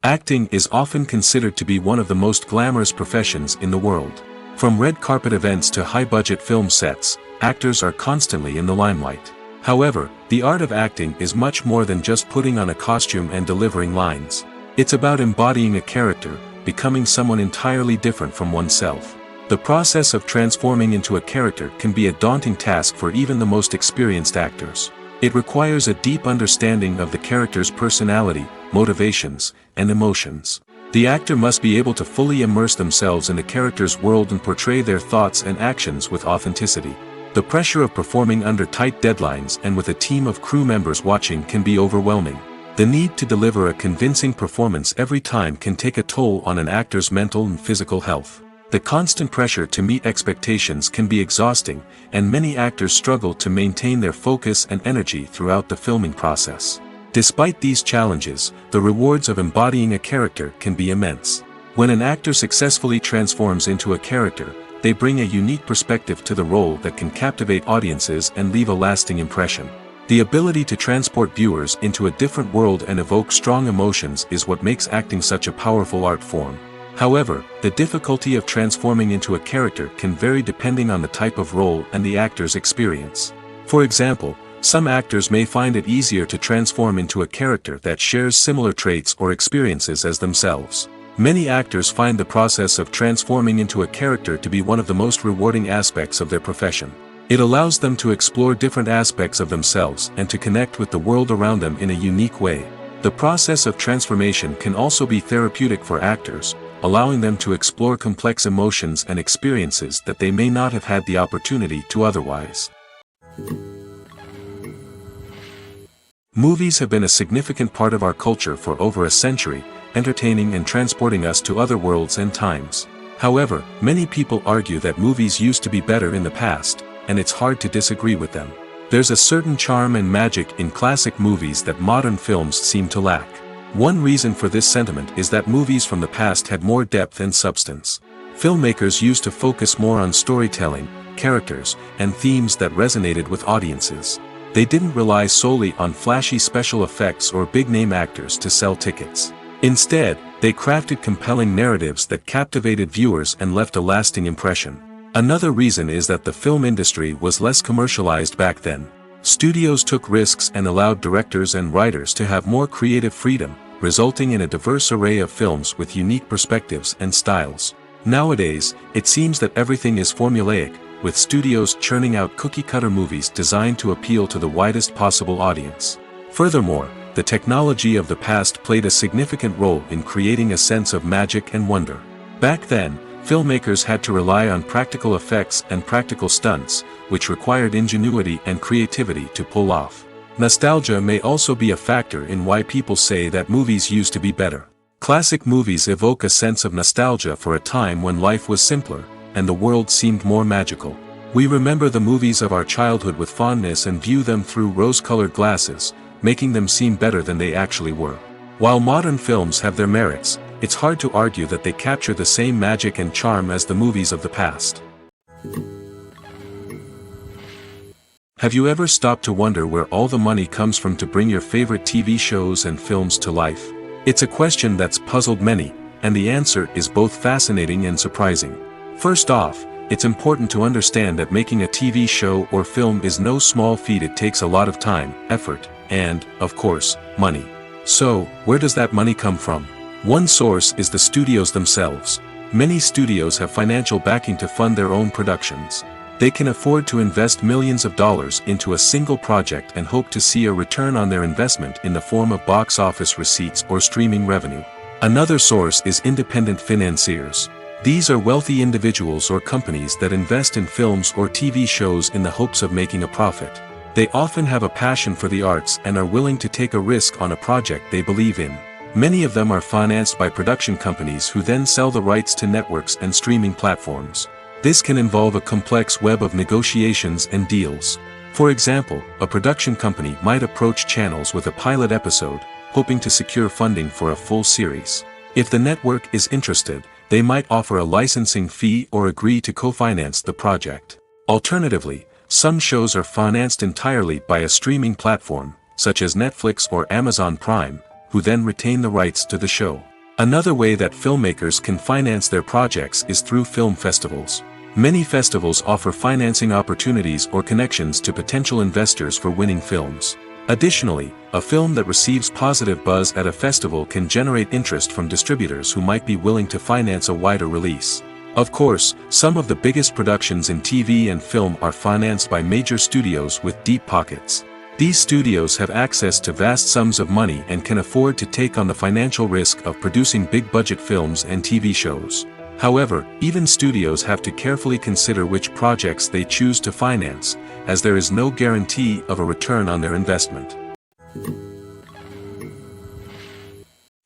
Acting is often considered to be one of the most glamorous professions in the world. From red carpet events to high-budget film sets, actors are constantly in the limelight. However, the art of acting is much more than just putting on a costume and delivering lines. It's about embodying a character, becoming someone entirely different from oneself. The process of transforming into a character can be a daunting task for even the most experienced actors. It requires a deep understanding of the character's personality, motivations, and emotions. The actor must be able to fully immerse themselves in the character's world and portray their thoughts and actions with authenticity. The pressure of performing under tight deadlines and with a team of crew members watching can be overwhelming. The need to deliver a convincing performance every time can take a toll on an actor's mental and physical health. The constant pressure to meet expectations can be exhausting, and many actors struggle to maintain their focus and energy throughout the filming process. Despite these challenges, the rewards of embodying a character can be immense. When an actor successfully transforms into a character, they bring a unique perspective to the role that can captivate audiences and leave a lasting impression. The ability to transport viewers into a different world and evoke strong emotions is what makes acting such a powerful art form. However, the difficulty of transforming into a character can vary depending on the type of role and the actor's experience. For example, some actors may find it easier to transform into a character that shares similar traits or experiences as themselves. Many actors find the process of transforming into a character to be one of the most rewarding aspects of their profession. It allows them to explore different aspects of themselves and to connect with the world around them in a unique way. The process of transformation can also be therapeutic for actors, allowing them to explore complex emotions and experiences that they may not have had the opportunity to otherwise. Movies have been a significant part of our culture for over a century, entertaining and transporting us to other worlds and times. However, many people argue that movies used to be better in the past, and it's hard to disagree with them. There's a certain charm and magic in classic movies that modern films seem to lack. One reason for this sentiment is that movies from the past had more depth and substance. Filmmakers used to focus more on storytelling, characters, and themes that resonated with audiences. They didn't rely solely on flashy special effects or big-name actors to sell tickets. Instead, they crafted compelling narratives that captivated viewers and left a lasting impression. Another reason is that the film industry was less commercialized back then. Studios took risks and allowed directors and writers to have more creative freedom, resulting in a diverse array of films with unique perspectives and styles. Nowadays, it seems that everything is formulaic, with studios churning out cookie-cutter movies designed to appeal to the widest possible audience. Furthermore, the technology of the past played a significant role in creating a sense of magic and wonder. Back then, filmmakers had to rely on practical effects and practical stunts, which required ingenuity and creativity to pull off. Nostalgia may also be a factor in why people say that movies used to be better. Classic movies evoke a sense of nostalgia for a time when life was simpler, and the world seemed more magical. We remember the movies of our childhood with fondness and view them through rose-colored glasses, making them seem better than they actually were. While modern films have their merits, it's hard to argue that they capture the same magic and charm as the movies of the past. Have you ever stopped to wonder where all the money comes from to bring your favorite TV shows and films to life? It's a question that's puzzled many, and the answer is both fascinating and surprising. First off, it's important to understand that making a TV show or film is no small feat. It takes a lot of time, effort, and, of course, money. So, where does that money come from? One source is the studios themselves. Many studios have financial backing to fund their own productions. They can afford to invest millions of dollars into a single project and hope to see a return on their investment in the form of box office receipts or streaming revenue. Another source is independent financiers. These are wealthy individuals or companies that invest in films or TV shows in the hopes of making a profit. They often have a passion for the arts and are willing to take a risk on a project they believe in. Many of them are financed by production companies who then sell the rights to networks and streaming platforms. This can involve a complex web of negotiations and deals. For example, a production company might approach channels with a pilot episode, hoping to secure funding for a full series. If the network is interested, they might offer a licensing fee or agree to co-finance the project. Alternatively, some shows are financed entirely by a streaming platform, such as Netflix or Amazon Prime, who then retain the rights to the show. Another way that filmmakers can finance their projects is through film festivals. Many festivals offer financing opportunities or connections to potential investors for winning films. Additionally, a film that receives positive buzz at a festival can generate interest from distributors who might be willing to finance a wider release. Of course, some of the biggest productions in TV and film are financed by major studios with deep pockets. These studios have access to vast sums of money and can afford to take on the financial risk of producing big-budget films and TV shows. However, even studios have to carefully consider which projects they choose to finance, as there is no guarantee of a return on their investment.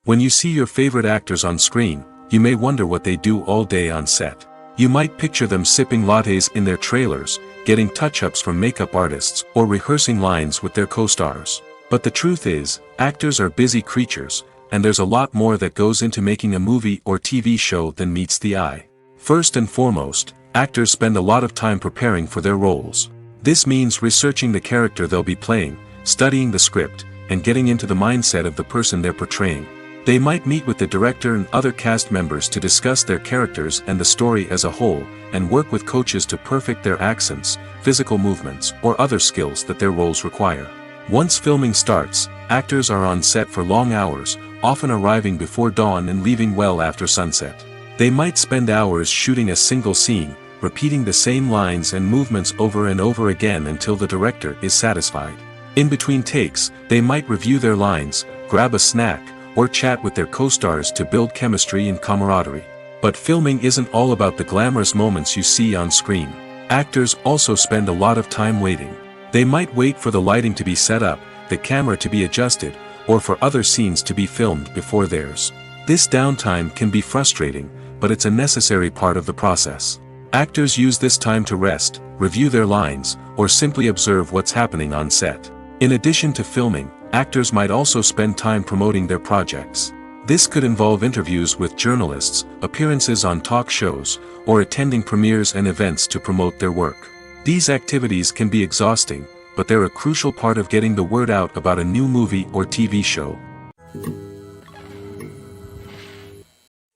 When you see your favorite actors on screen, you may wonder what they do all day on set. You might picture them sipping lattes in their trailers, getting touch-ups from makeup artists, or rehearsing lines with their co-stars. But the truth is, actors are busy creatures, and there's a lot more that goes into making a movie or TV show than meets the eye. First and foremost, actors spend a lot of time preparing for their roles. This means researching the character they'll be playing, studying the script, and getting into the mindset of the person they're portraying. They might meet with the director and other cast members to discuss their characters and the story as a whole, and work with coaches to perfect their accents, physical movements, or other skills that their roles require. Once filming starts, actors are on set for long hours, often arriving before dawn and leaving well after sunset. They might spend hours shooting a single scene, repeating the same lines and movements over and over again until the director is satisfied. In between takes, they might review their lines, grab a snack, or chat with their co-stars to build chemistry and camaraderie. But filming isn't all about the glamorous moments you see on screen. Actors also spend a lot of time waiting. They might wait for the lighting to be set up, the camera to be adjusted, or for other scenes to be filmed before theirs. This downtime can be frustrating, but it's a necessary part of the process. Actors use this time to rest, review their lines, or simply observe what's happening on set. In addition to filming, actors might also spend time promoting their projects. This could involve interviews with journalists, appearances on talk shows, or attending premieres and events to promote their work. These activities can be exhausting, but they're a crucial part of getting the word out about a new movie or TV show.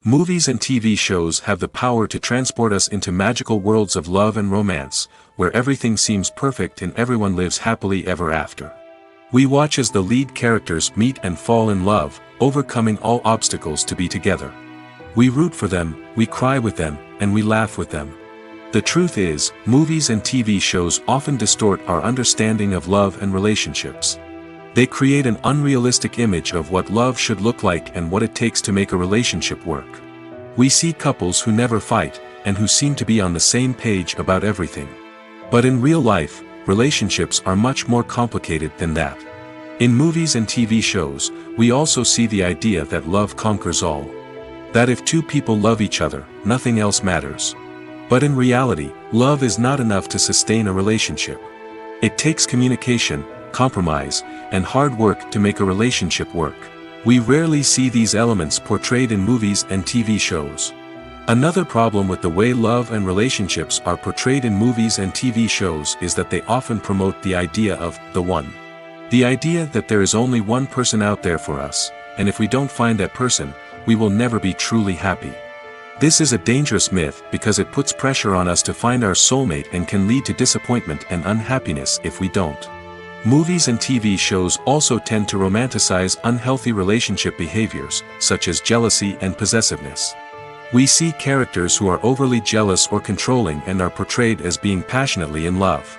Movies and TV shows have the power to transport us into magical worlds of love and romance, where everything seems perfect and everyone lives happily ever after. We watch as the lead characters meet and fall in love, overcoming all obstacles to be together. We root for them, we cry with them, and we laugh with them. The truth is, movies and TV shows often distort our understanding of love and relationships. They create an unrealistic image of what love should look like and what it takes to make a relationship work. We see couples who never fight, and who seem to be on the same page about everything. But in real life, relationships are much more complicated than that. In movies and TV shows, we also see the idea that love conquers all. That if two people love each other, nothing else matters. But in reality, love is not enough to sustain a relationship. It takes communication, compromise, and hard work to make a relationship work. We rarely see these elements portrayed in movies and TV shows. Another problem with the way love and relationships are portrayed in movies and TV shows is that they often promote the idea of the one. The idea that there is only one person out there for us, and if we don't find that person, we will never be truly happy. This is a dangerous myth because it puts pressure on us to find our soulmate and can lead to disappointment and unhappiness if we don't. Movies and TV shows also tend to romanticize unhealthy relationship behaviors, such as jealousy and possessiveness. We see characters who are overly jealous or controlling and are portrayed as being passionately in love.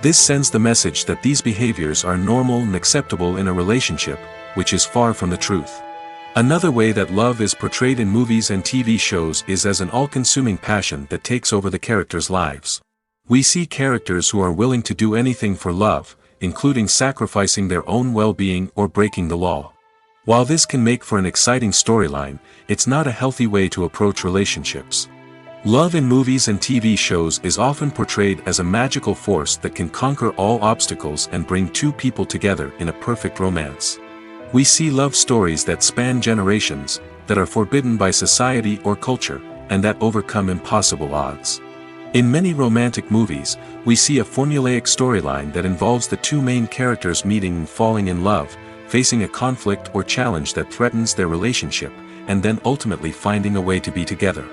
This sends the message that these behaviors are normal and acceptable in a relationship, which is far from the truth. Another way that love is portrayed in movies and TV shows is as an all-consuming passion that takes over the characters' lives. We see characters who are willing to do anything for love, including sacrificing their own well-being or breaking the law. While this can make for an exciting storyline, it's not a healthy way to approach relationships. Love in movies and TV shows is often portrayed as a magical force that can conquer all obstacles and bring two people together in a perfect romance. We see love stories that span generations, that are forbidden by society or culture, and that overcome impossible odds. In many romantic movies, we see a formulaic storyline that involves the two main characters meeting and falling in love, facing a conflict or challenge that threatens their relationship, and then ultimately finding a way to be together.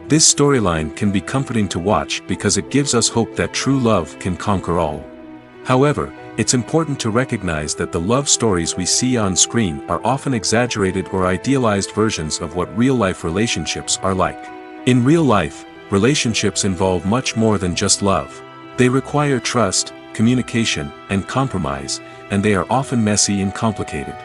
This storyline can be comforting to watch because it gives us hope that true love can conquer all. However, it's important to recognize that the love stories we see on screen are often exaggerated or idealized versions of what real-life relationships are like. In real life, relationships involve much more than just love. They require trust, communication, and compromise, and they are often messy and complicated.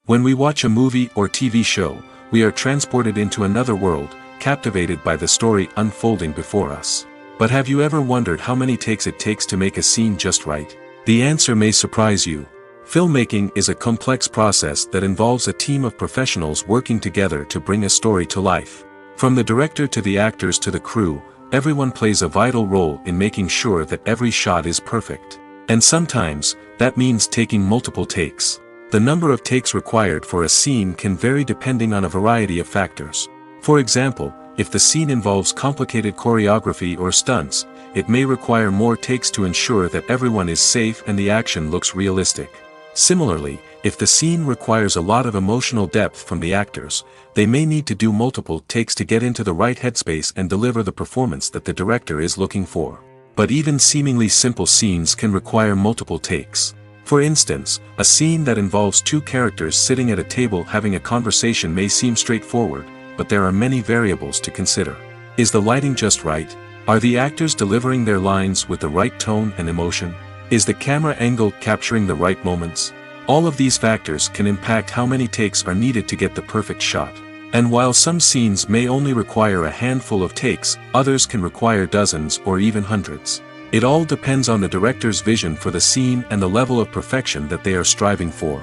When we watch a movie or TV show, we are transported into another world, captivated by the story unfolding before us. But have you ever wondered how many takes it takes to make a scene just right? The answer may surprise you. Filmmaking is a complex process that involves a team of professionals working together to bring a story to life. From the director to the actors to the crew, everyone plays a vital role in making sure that every shot is perfect. And sometimes, that means taking multiple takes. The number of takes required for a scene can vary depending on a variety of factors. For example, if the scene involves complicated choreography or stunts, it may require more takes to ensure that everyone is safe and the action looks realistic. Similarly, if the scene requires a lot of emotional depth from the actors, they may need to do multiple takes to get into the right headspace and deliver the performance that the director is looking for. But even seemingly simple scenes can require multiple takes. For instance, a scene that involves two characters sitting at a table having a conversation may seem straightforward, but there are many variables to consider. Is the lighting just right? Are the actors delivering their lines with the right tone and emotion? Is the camera angle capturing the right moments? All of these factors can impact how many takes are needed to get the perfect shot. And while some scenes may only require a handful of takes, others can require dozens or even hundreds. It all depends on the director's vision for the scene and the level of perfection that they are striving for.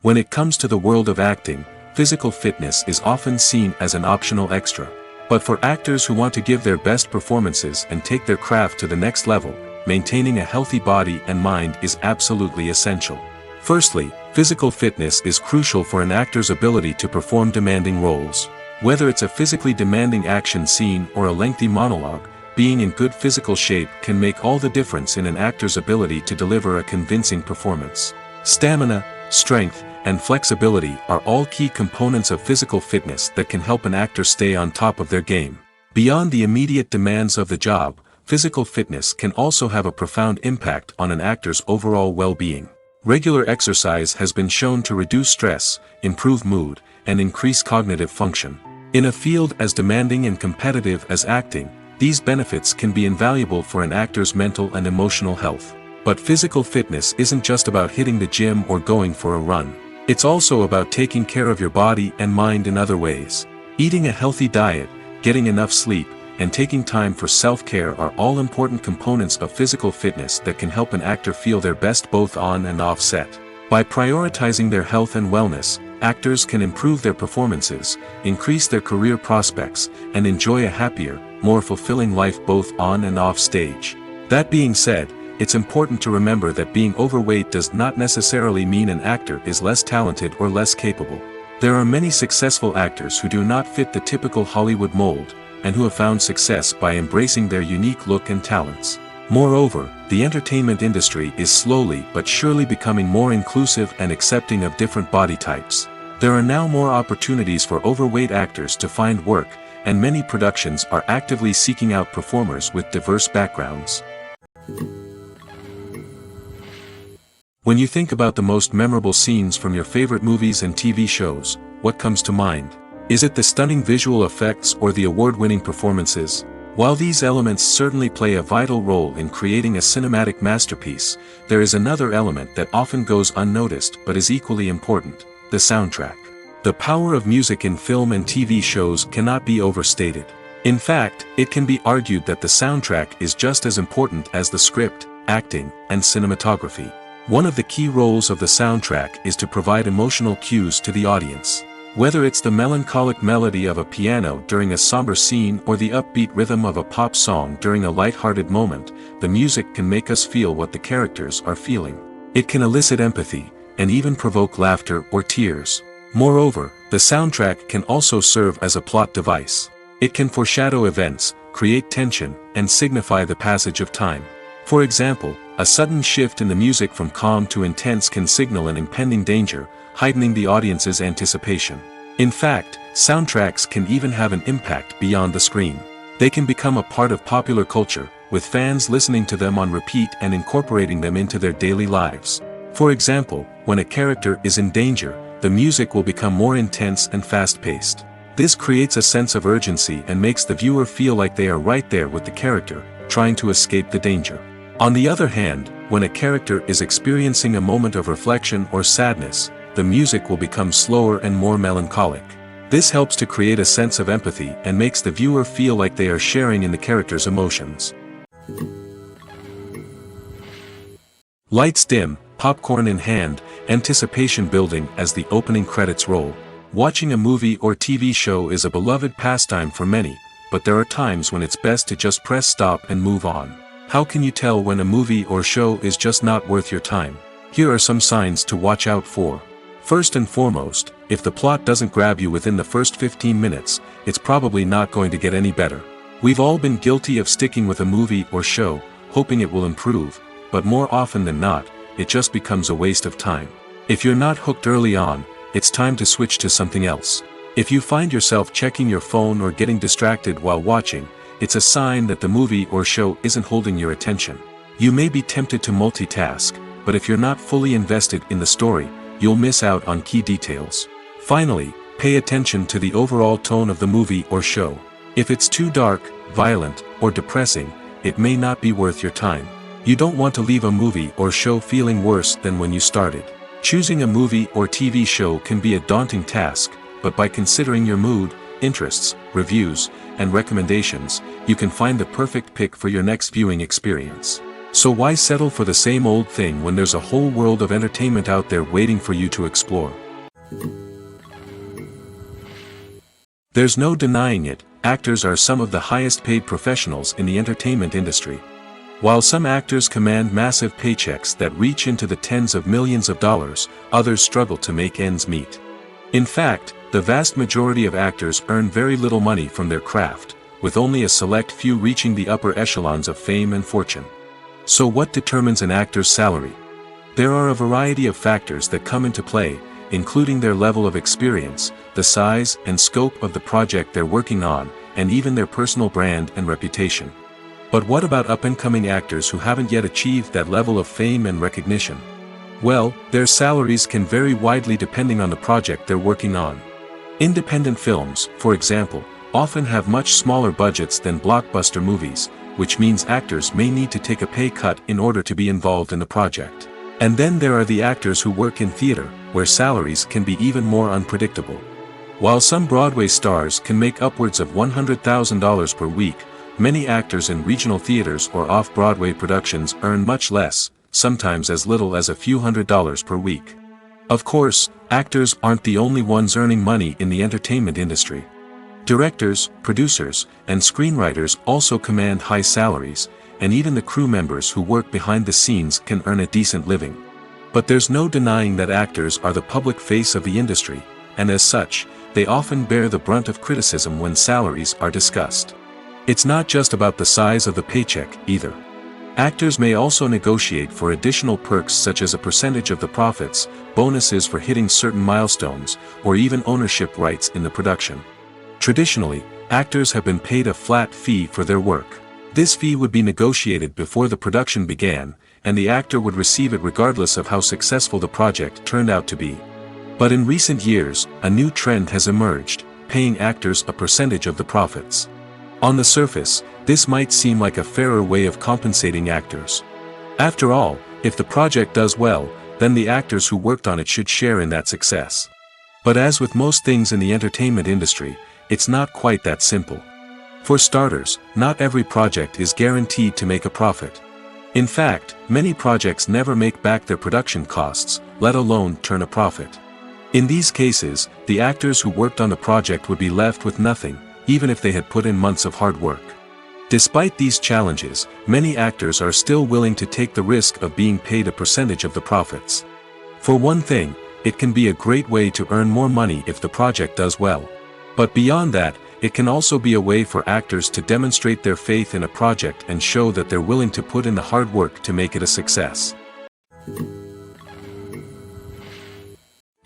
When it comes to the world of acting, physical fitness is often seen as an optional extra. But for actors who want to give their best performances and take their craft to the next level, maintaining a healthy body and mind is absolutely essential. Firstly, physical fitness is crucial for an actor's ability to perform demanding roles. Whether it's a physically demanding action scene or a lengthy monologue, being in good physical shape can make all the difference in an actor's ability to deliver a convincing performance. Stamina, strength, and flexibility are all key components of physical fitness that can help an actor stay on top of their game. Beyond the immediate demands of the job, physical fitness can also have a profound impact on an actor's overall well-being. Regular exercise has been shown to reduce stress, improve mood, and increase cognitive function. In a field as demanding and competitive as acting, these benefits can be invaluable for an actor's mental and emotional health. But physical fitness isn't just about hitting the gym or going for a run. It's also about taking care of your body and mind in other ways. Eating a healthy diet, getting enough sleep, and taking time for self-care are all important components of physical fitness that can help an actor feel their best both on and off set. By prioritizing their health and wellness, actors can improve their performances, increase their career prospects, and enjoy a happier, more fulfilling life both on and off stage. That being said, it's important to remember that being overweight does not necessarily mean an actor is less talented or less capable. There are many successful actors who do not fit the typical Hollywood mold, and who have found success by embracing their unique look and talents. Moreover, the entertainment industry is slowly but surely becoming more inclusive and accepting of different body types. There are now more opportunities for overweight actors to find work, and many productions are actively seeking out performers with diverse backgrounds. When you think about the most memorable scenes from your favorite movies and TV shows, what comes to mind? Is it the stunning visual effects or the award-winning performances? While these elements certainly play a vital role in creating a cinematic masterpiece, there is another element that often goes unnoticed but is equally important: the soundtrack. The power of music in film and TV shows cannot be overstated. In fact, it can be argued that the soundtrack is just as important as the script, acting, and cinematography. One of the key roles of the soundtrack is to provide emotional cues to the audience. Whether it's the melancholic melody of a piano during a somber scene or the upbeat rhythm of a pop song during a light-hearted moment, the music can make us feel what the characters are feeling. It can elicit empathy, and even provoke laughter or tears. Moreover, the soundtrack can also serve as a plot device. It can foreshadow events, create tension, and signify the passage of time. For example, a sudden shift in the music from calm to intense can signal an impending danger, heightening the audience's anticipation. In fact, soundtracks can even have an impact beyond the screen. They can become a part of popular culture, with fans listening to them on repeat and incorporating them into their daily lives. For example, when a character is in danger, the music will become more intense and fast-paced. This creates a sense of urgency and makes the viewer feel like they are right there with the character, trying to escape the danger. On the other hand, when a character is experiencing a moment of reflection or sadness, the music will become slower and more melancholic. This helps to create a sense of empathy and makes the viewer feel like they are sharing in the character's emotions. Lights dim, popcorn in hand, anticipation building as the opening credits roll. Watching a movie or TV show is a beloved pastime for many, but there are times when it's best to just press stop and move on. How can you tell when a movie or show is just not worth your time? Here are some signs to watch out for. First and foremost, if the plot doesn't grab you within the first 15 minutes, it's probably not going to get any better. We've all been guilty of sticking with a movie or show, hoping it will improve, but more often than not, it just becomes a waste of time. If you're not hooked early on, it's time to switch to something else. If you find yourself checking your phone or getting distracted while watching, it's a sign that the movie or show isn't holding your attention. You may be tempted to multitask, but if you're not fully invested in the story, you'll miss out on key details. Finally, pay attention to the overall tone of the movie or show. If it's too dark, violent, or depressing, it may not be worth your time. You don't want to leave a movie or show feeling worse than when you started. Choosing a movie or TV show can be a daunting task, but by considering your mood, interests, reviews, and recommendations, you can find the perfect pick for your next viewing experience. So why settle for the same old thing when there's a whole world of entertainment out there waiting for you to explore? There's no denying it, actors are some of the highest paid professionals in the entertainment industry. While some actors command massive paychecks that reach into the tens of millions of dollars, others struggle to make ends meet. In fact, the vast majority of actors earn very little money from their craft, with only a select few reaching the upper echelons of fame and fortune. So what determines an actor's salary? There are a variety of factors that come into play, including their level of experience, the size and scope of the project they're working on, and even their personal brand and reputation. But what about up-and-coming actors who haven't yet achieved that level of fame and recognition? Well, their salaries can vary widely depending on the project they're working on. Independent films, for example, often have much smaller budgets than blockbuster movies, which means actors may need to take a pay cut in order to be involved in the project. And then there are the actors who work in theater, where salaries can be even more unpredictable. While some Broadway stars can make upwards of $100,000 per week, many actors in regional theaters or off-Broadway productions earn much less, sometimes as little as a few $100s per week. Of course, actors aren't the only ones earning money in the entertainment industry. Directors, producers, and screenwriters also command high salaries, and even the crew members who work behind the scenes can earn a decent living. But there's no denying that actors are the public face of the industry, and as such, they often bear the brunt of criticism when salaries are discussed. It's not just about the size of the paycheck, either. Actors may also negotiate for additional perks such as a percentage of the profits, bonuses for hitting certain milestones, or even ownership rights in the production. Traditionally, actors have been paid a flat fee for their work. This fee would be negotiated before the production began, and the actor would receive it regardless of how successful the project turned out to be. But in recent years, a new trend has emerged, paying actors a percentage of the profits. On the surface, this might seem like a fairer way of compensating actors. After all, if the project does well, then the actors who worked on it should share in that success. But as with most things in the entertainment industry, it's not quite that simple. For starters, not every project is guaranteed to make a profit. In fact, many projects never make back their production costs, let alone turn a profit. In these cases, the actors who worked on the project would be left with nothing, even if they had put in months of hard work. Despite these challenges, many actors are still willing to take the risk of being paid a percentage of the profits. For one thing, it can be a great way to earn more money if the project does well. But beyond that, it can also be a way for actors to demonstrate their faith in a project and show that they're willing to put in the hard work to make it a success.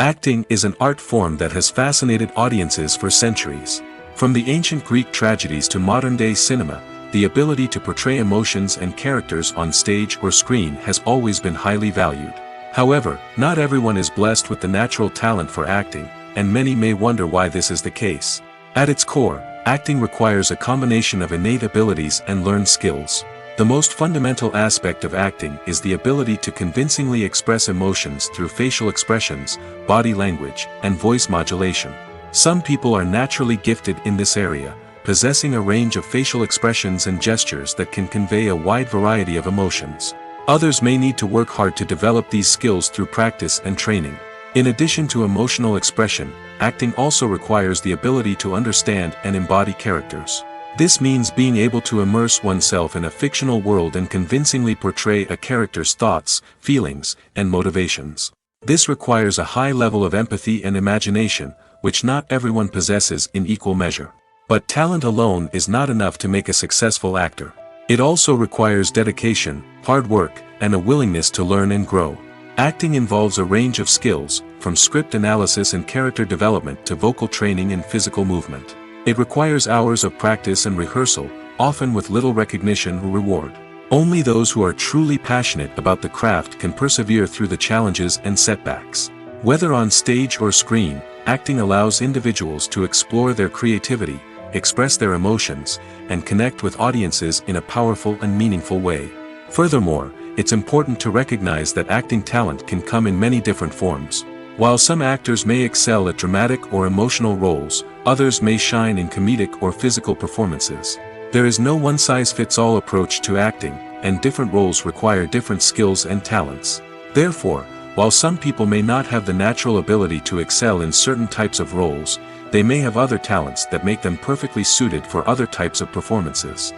Acting is an art form that has fascinated audiences for centuries. From the ancient Greek tragedies to modern-day cinema, the ability to portray emotions and characters on stage or screen has always been highly valued. However, not everyone is blessed with the natural talent for acting, and many may wonder why this is the case. At its core, acting requires a combination of innate abilities and learned skills. The most fundamental aspect of acting is the ability to convincingly express emotions through facial expressions, body language, and voice modulation. Some people are naturally gifted in this area, possessing a range of facial expressions and gestures that can convey a wide variety of emotions. Others may need to work hard to develop these skills through practice and training. In addition to emotional expression, acting also requires the ability to understand and embody characters. This means being able to immerse oneself in a fictional world and convincingly portray a character's thoughts, feelings, and motivations. This requires a high level of empathy and imagination, which not everyone possesses in equal measure. But talent alone is not enough to make a successful actor. It also requires dedication, hard work, and a willingness to learn and grow. Acting involves a range of skills, from script analysis and character development to vocal training and physical movement. It requires hours of practice and rehearsal, often with little recognition or reward. Only those who are truly passionate about the craft can persevere through the challenges and setbacks. Whether on stage or screen, acting allows individuals to explore their creativity, express their emotions, and connect with audiences in a powerful and meaningful way. Furthermore, it's important to recognize that acting talent can come in many different forms. While some actors may excel at dramatic or emotional roles, others may shine in comedic or physical performances. There is no one-size-fits-all approach to acting, and different roles require different skills and talents. Therefore, while some people may not have the natural ability to excel in certain types of roles, they may have other talents that make them perfectly suited for other types of performances.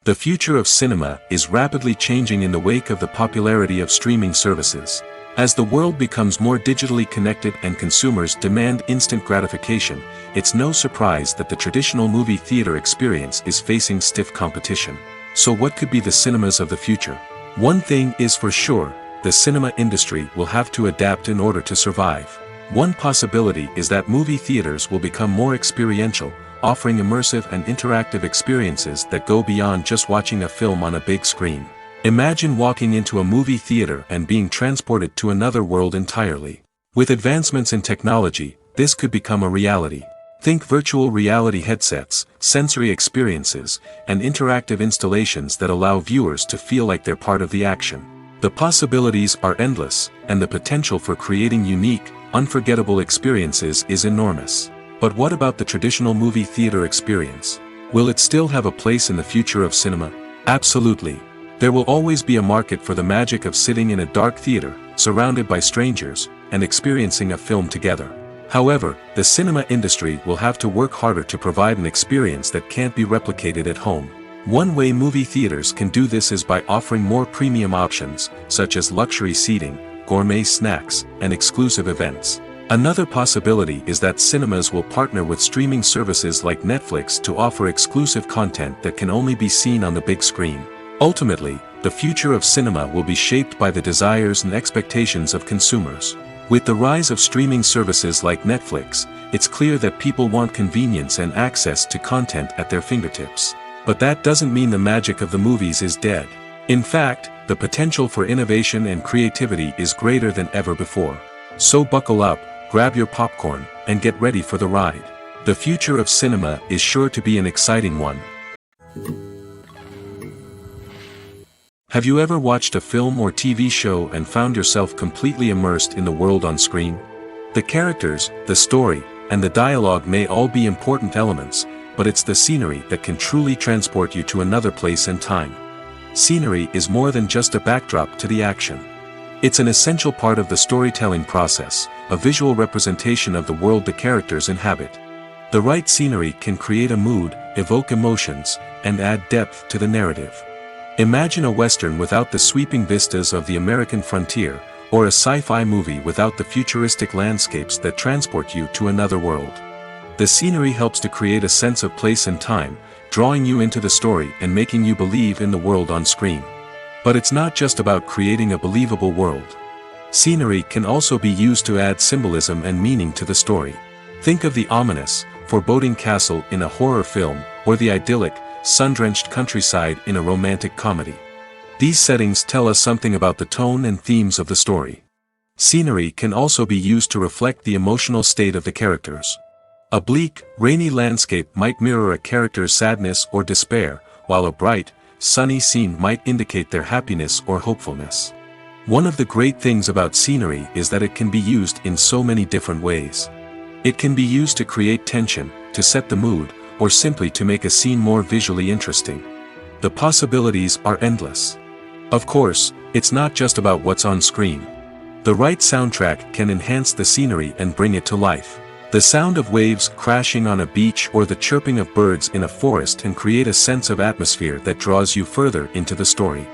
The future of cinema is rapidly changing in the wake of the popularity of streaming services. As the world becomes more digitally connected and consumers demand instant gratification, it's no surprise that the traditional movie theater experience is facing stiff competition. So what could be the cinemas of the future? One thing is for sure, the cinema industry will have to adapt in order to survive. One possibility is that movie theaters will become more experiential, offering immersive and interactive experiences that go beyond just watching a film on a big screen. Imagine walking into a movie theater and being transported to another world entirely. With advancements in technology, this could become a reality. Think virtual reality headsets, sensory experiences, and interactive installations that allow viewers to feel like they're part of the action. The possibilities are endless, and the potential for creating unique, unforgettable experiences is enormous. But what about the traditional movie theater experience? Will it still have a place in the future of cinema? Absolutely. There will always be a market for the magic of sitting in a dark theater, surrounded by strangers, and experiencing a film together. However, the cinema industry will have to work harder to provide an experience that can't be replicated at home. One way movie theaters can do this is by offering more premium options, such as luxury seating, gourmet snacks, and exclusive events. Another possibility is that cinemas will partner with streaming services like Netflix to offer exclusive content that can only be seen on the big screen. Ultimately, the future of cinema will be shaped by the desires and expectations of consumers. With the rise of streaming services like Netflix, it's clear that people want convenience and access to content at their fingertips. But that doesn't mean the magic of the movies is dead. In fact, the potential for innovation and creativity is greater than ever before. So buckle up, grab your popcorn, and get ready for the ride. The future of cinema is sure to be an exciting one. Have you ever watched a film or TV show and found yourself completely immersed in the world on screen? The characters, the story, and the dialogue may all be important elements, but it's the scenery that can truly transport you to another place and time. Scenery is more than just a backdrop to the action. It's an essential part of the storytelling process, a visual representation of the world the characters inhabit. The right scenery can create a mood, evoke emotions, and add depth to the narrative. Imagine a Western without the sweeping vistas of the American frontier, or a sci-fi movie without the futuristic landscapes that transport you to another world. The scenery helps to create a sense of place and time, drawing you into the story and making you believe in the world on screen. But it's not just about creating a believable world. Scenery can also be used to add symbolism and meaning to the story. Think of the ominous, foreboding castle in a horror film, or the idyllic, sun-drenched countryside in a romantic comedy. These settings tell us something about the tone and themes of the story. Scenery can also be used to reflect the emotional state of the characters. A bleak, rainy landscape might mirror a character's sadness or despair, while a bright, sunny scene might indicate their happiness or hopefulness. One of the great things about scenery is that it can be used in so many different ways. It can be used to create tension, to set the mood, or simply to make a scene more visually interesting. The possibilities are endless. Of course, it's not just about what's on screen. The right soundtrack can enhance the scenery and bring it to life. The sound of waves crashing on a beach or the chirping of birds in a forest can create a sense of atmosphere that draws you further into the story.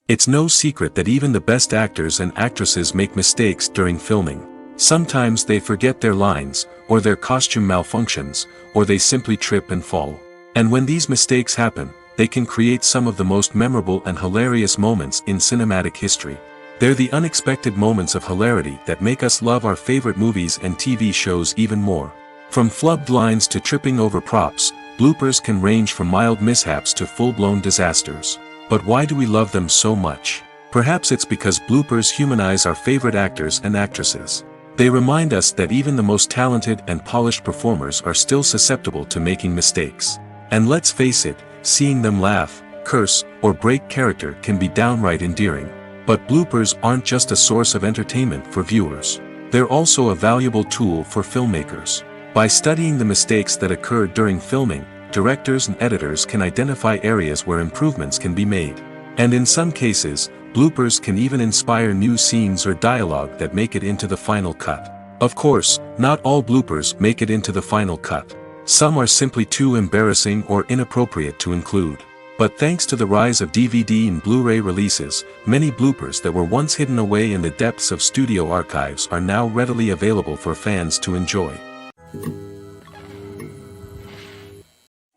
It's no secret that even the best actors and actresses make mistakes during filming. Sometimes they forget their lines, or their costume malfunctions, or they simply trip and fall. And when these mistakes happen, they can create some of the most memorable and hilarious moments in cinematic history. They're the unexpected moments of hilarity that make us love our favorite movies and TV shows even more. From flubbed lines to tripping over props, bloopers can range from mild mishaps to full-blown disasters. But why do we love them so much? Perhaps it's because bloopers humanize our favorite actors and actresses. They remind us that even the most talented and polished performers are still susceptible to making mistakes. And let's face it, seeing them laugh, curse, or break character can be downright endearing. But bloopers aren't just a source of entertainment for viewers. They're also a valuable tool for filmmakers. By studying the mistakes that occurred during filming, directors and editors can identify areas where improvements can be made. And in some cases, bloopers can even inspire new scenes or dialogue that make it into the final cut. Of course, not all bloopers make it into the final cut. Some are simply too embarrassing or inappropriate to include. But thanks to the rise of DVD and Blu-ray releases, many bloopers that were once hidden away in the depths of studio archives are now readily available for fans to enjoy.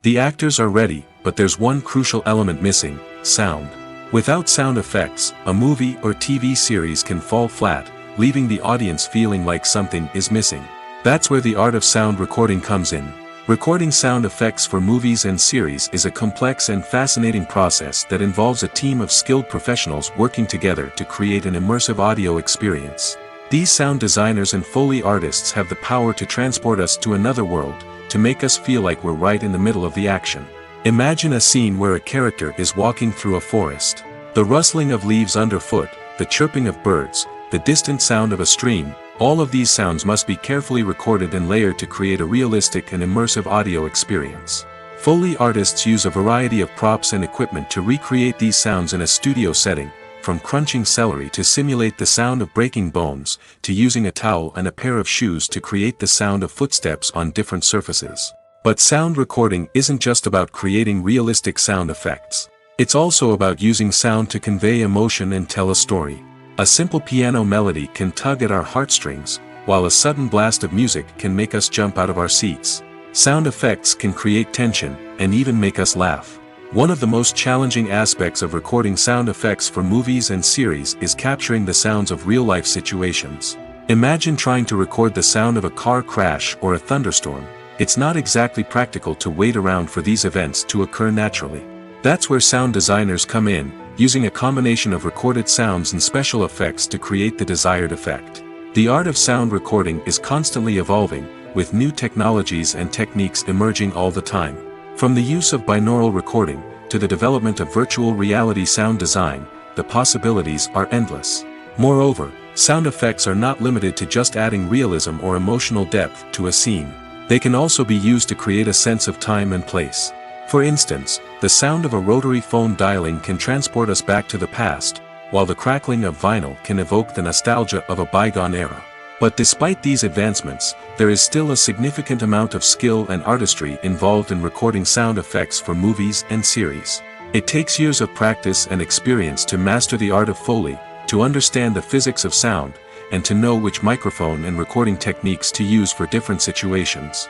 The actors are ready, but there's one crucial element missing: sound. Without sound effects, a movie or TV series can fall flat, leaving the audience feeling like something is missing. That's where the art of sound recording comes in. Recording sound effects for movies and series is a complex and fascinating process that involves a team of skilled professionals working together to create an immersive audio experience. These sound designers and Foley artists have the power to transport us to another world, to make us feel like we're right in the middle of the action. Imagine a scene where a character is walking through a forest. The rustling of leaves underfoot, the chirping of birds, the distant sound of a stream, all of these sounds must be carefully recorded and layered to create a realistic and immersive audio experience. Foley artists use a variety of props and equipment to recreate these sounds in a studio setting, from crunching celery to simulate the sound of breaking bones, to using a towel and a pair of shoes to create the sound of footsteps on different surfaces. But sound recording isn't just about creating realistic sound effects. It's also about using sound to convey emotion and tell a story. A simple piano melody can tug at our heartstrings, while a sudden blast of music can make us jump out of our seats. Sound effects can create tension, and even make us laugh. One of the most challenging aspects of recording sound effects for movies and series is capturing the sounds of real-life situations. Imagine trying to record the sound of a car crash or a thunderstorm. It's not exactly practical to wait around for these events to occur naturally. That's where sound designers come in, using a combination of recorded sounds and special effects to create the desired effect. The art of sound recording is constantly evolving, with new technologies and techniques emerging all the time. From the use of binaural recording, to the development of virtual reality sound design, the possibilities are endless. Moreover, Sound effects are not limited to just adding realism or emotional depth to a scene. They can also be used to create a sense of time and place. For instance, the sound of a rotary phone dialing can transport us back to the past, while the crackling of vinyl can evoke the nostalgia of a bygone era. But despite these advancements, there is still a significant amount of skill and artistry involved in recording sound effects for movies and series. It takes years of practice and experience to master the art of Foley, to understand the physics of sound, and to know which microphone and recording techniques to use for different situations.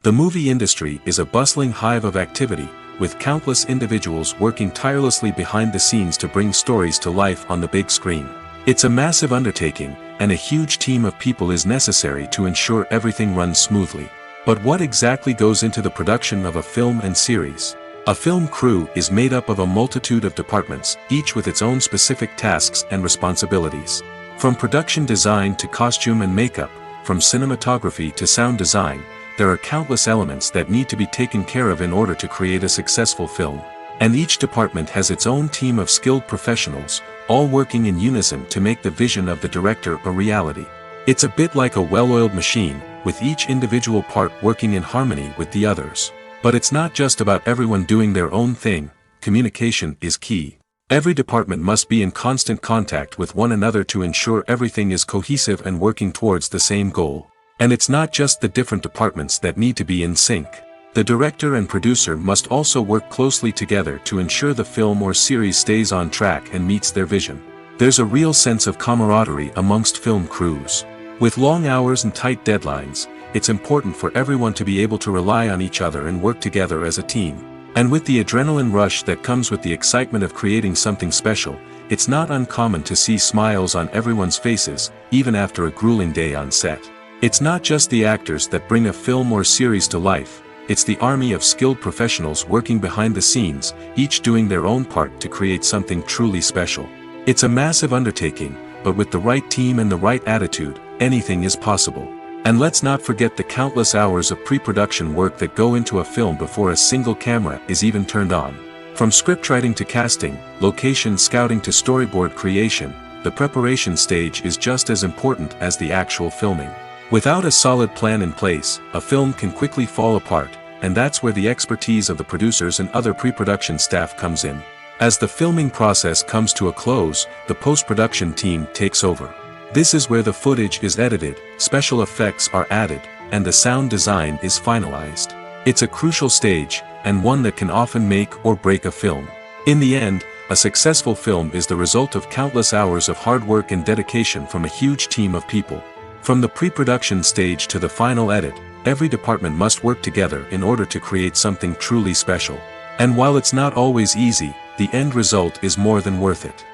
The movie industry is a bustling hive of activity, with countless individuals working tirelessly behind the scenes to bring stories to life on the big screen. It's a massive undertaking, and a huge team of people is necessary to ensure everything runs smoothly. But what exactly goes into the production of a film and series? A film crew is made up of a multitude of departments, each with its own specific tasks and responsibilities. From production design to costume and makeup, from cinematography to sound design, there are countless elements that need to be taken care of in order to create a successful film. And each department has its own team of skilled professionals, all working in unison to make the vision of the director a reality. It's a bit like a well-oiled machine, with each individual part working in harmony with the others. But it's not just about everyone doing their own thing. Communication is key. Every department must be in constant contact with one another to ensure everything is cohesive and working towards the same goal. And it's not just the different departments that need to be in sync. The director and producer must also work closely together to ensure the film or series stays on track and meets their vision. There's a real sense of camaraderie amongst film crews. With long hours and tight deadlines, it's important for everyone to be able to rely on each other and work together as a team. And with the adrenaline rush that comes with the excitement of creating something special, it's not uncommon to see smiles on everyone's faces, even after a grueling day on set. It's not just the actors that bring a film or series to life, it's the army of skilled professionals working behind the scenes, each doing their own part to create something truly special. It's a massive undertaking, but with the right team and the right attitude, anything is possible. And let's not forget the countless hours of pre-production work that go into a film before a single camera is even turned on. From scriptwriting to casting, location scouting to storyboard creation, the preparation stage is just as important as the actual filming. Without a solid plan in place, a film can quickly fall apart, and that's where the expertise of the producers and other pre-production staff comes in. As the filming process comes to a close, the post-production team takes over. This is where the footage is edited, special effects are added, and the sound design is finalized. It's a crucial stage, and one that can often make or break a film. In the end, a successful film is the result of countless hours of hard work and dedication from a huge team of people. From the pre-production stage to the final edit, every department must work together in order to create something truly special. And while it's not always easy, the end result is more than worth it.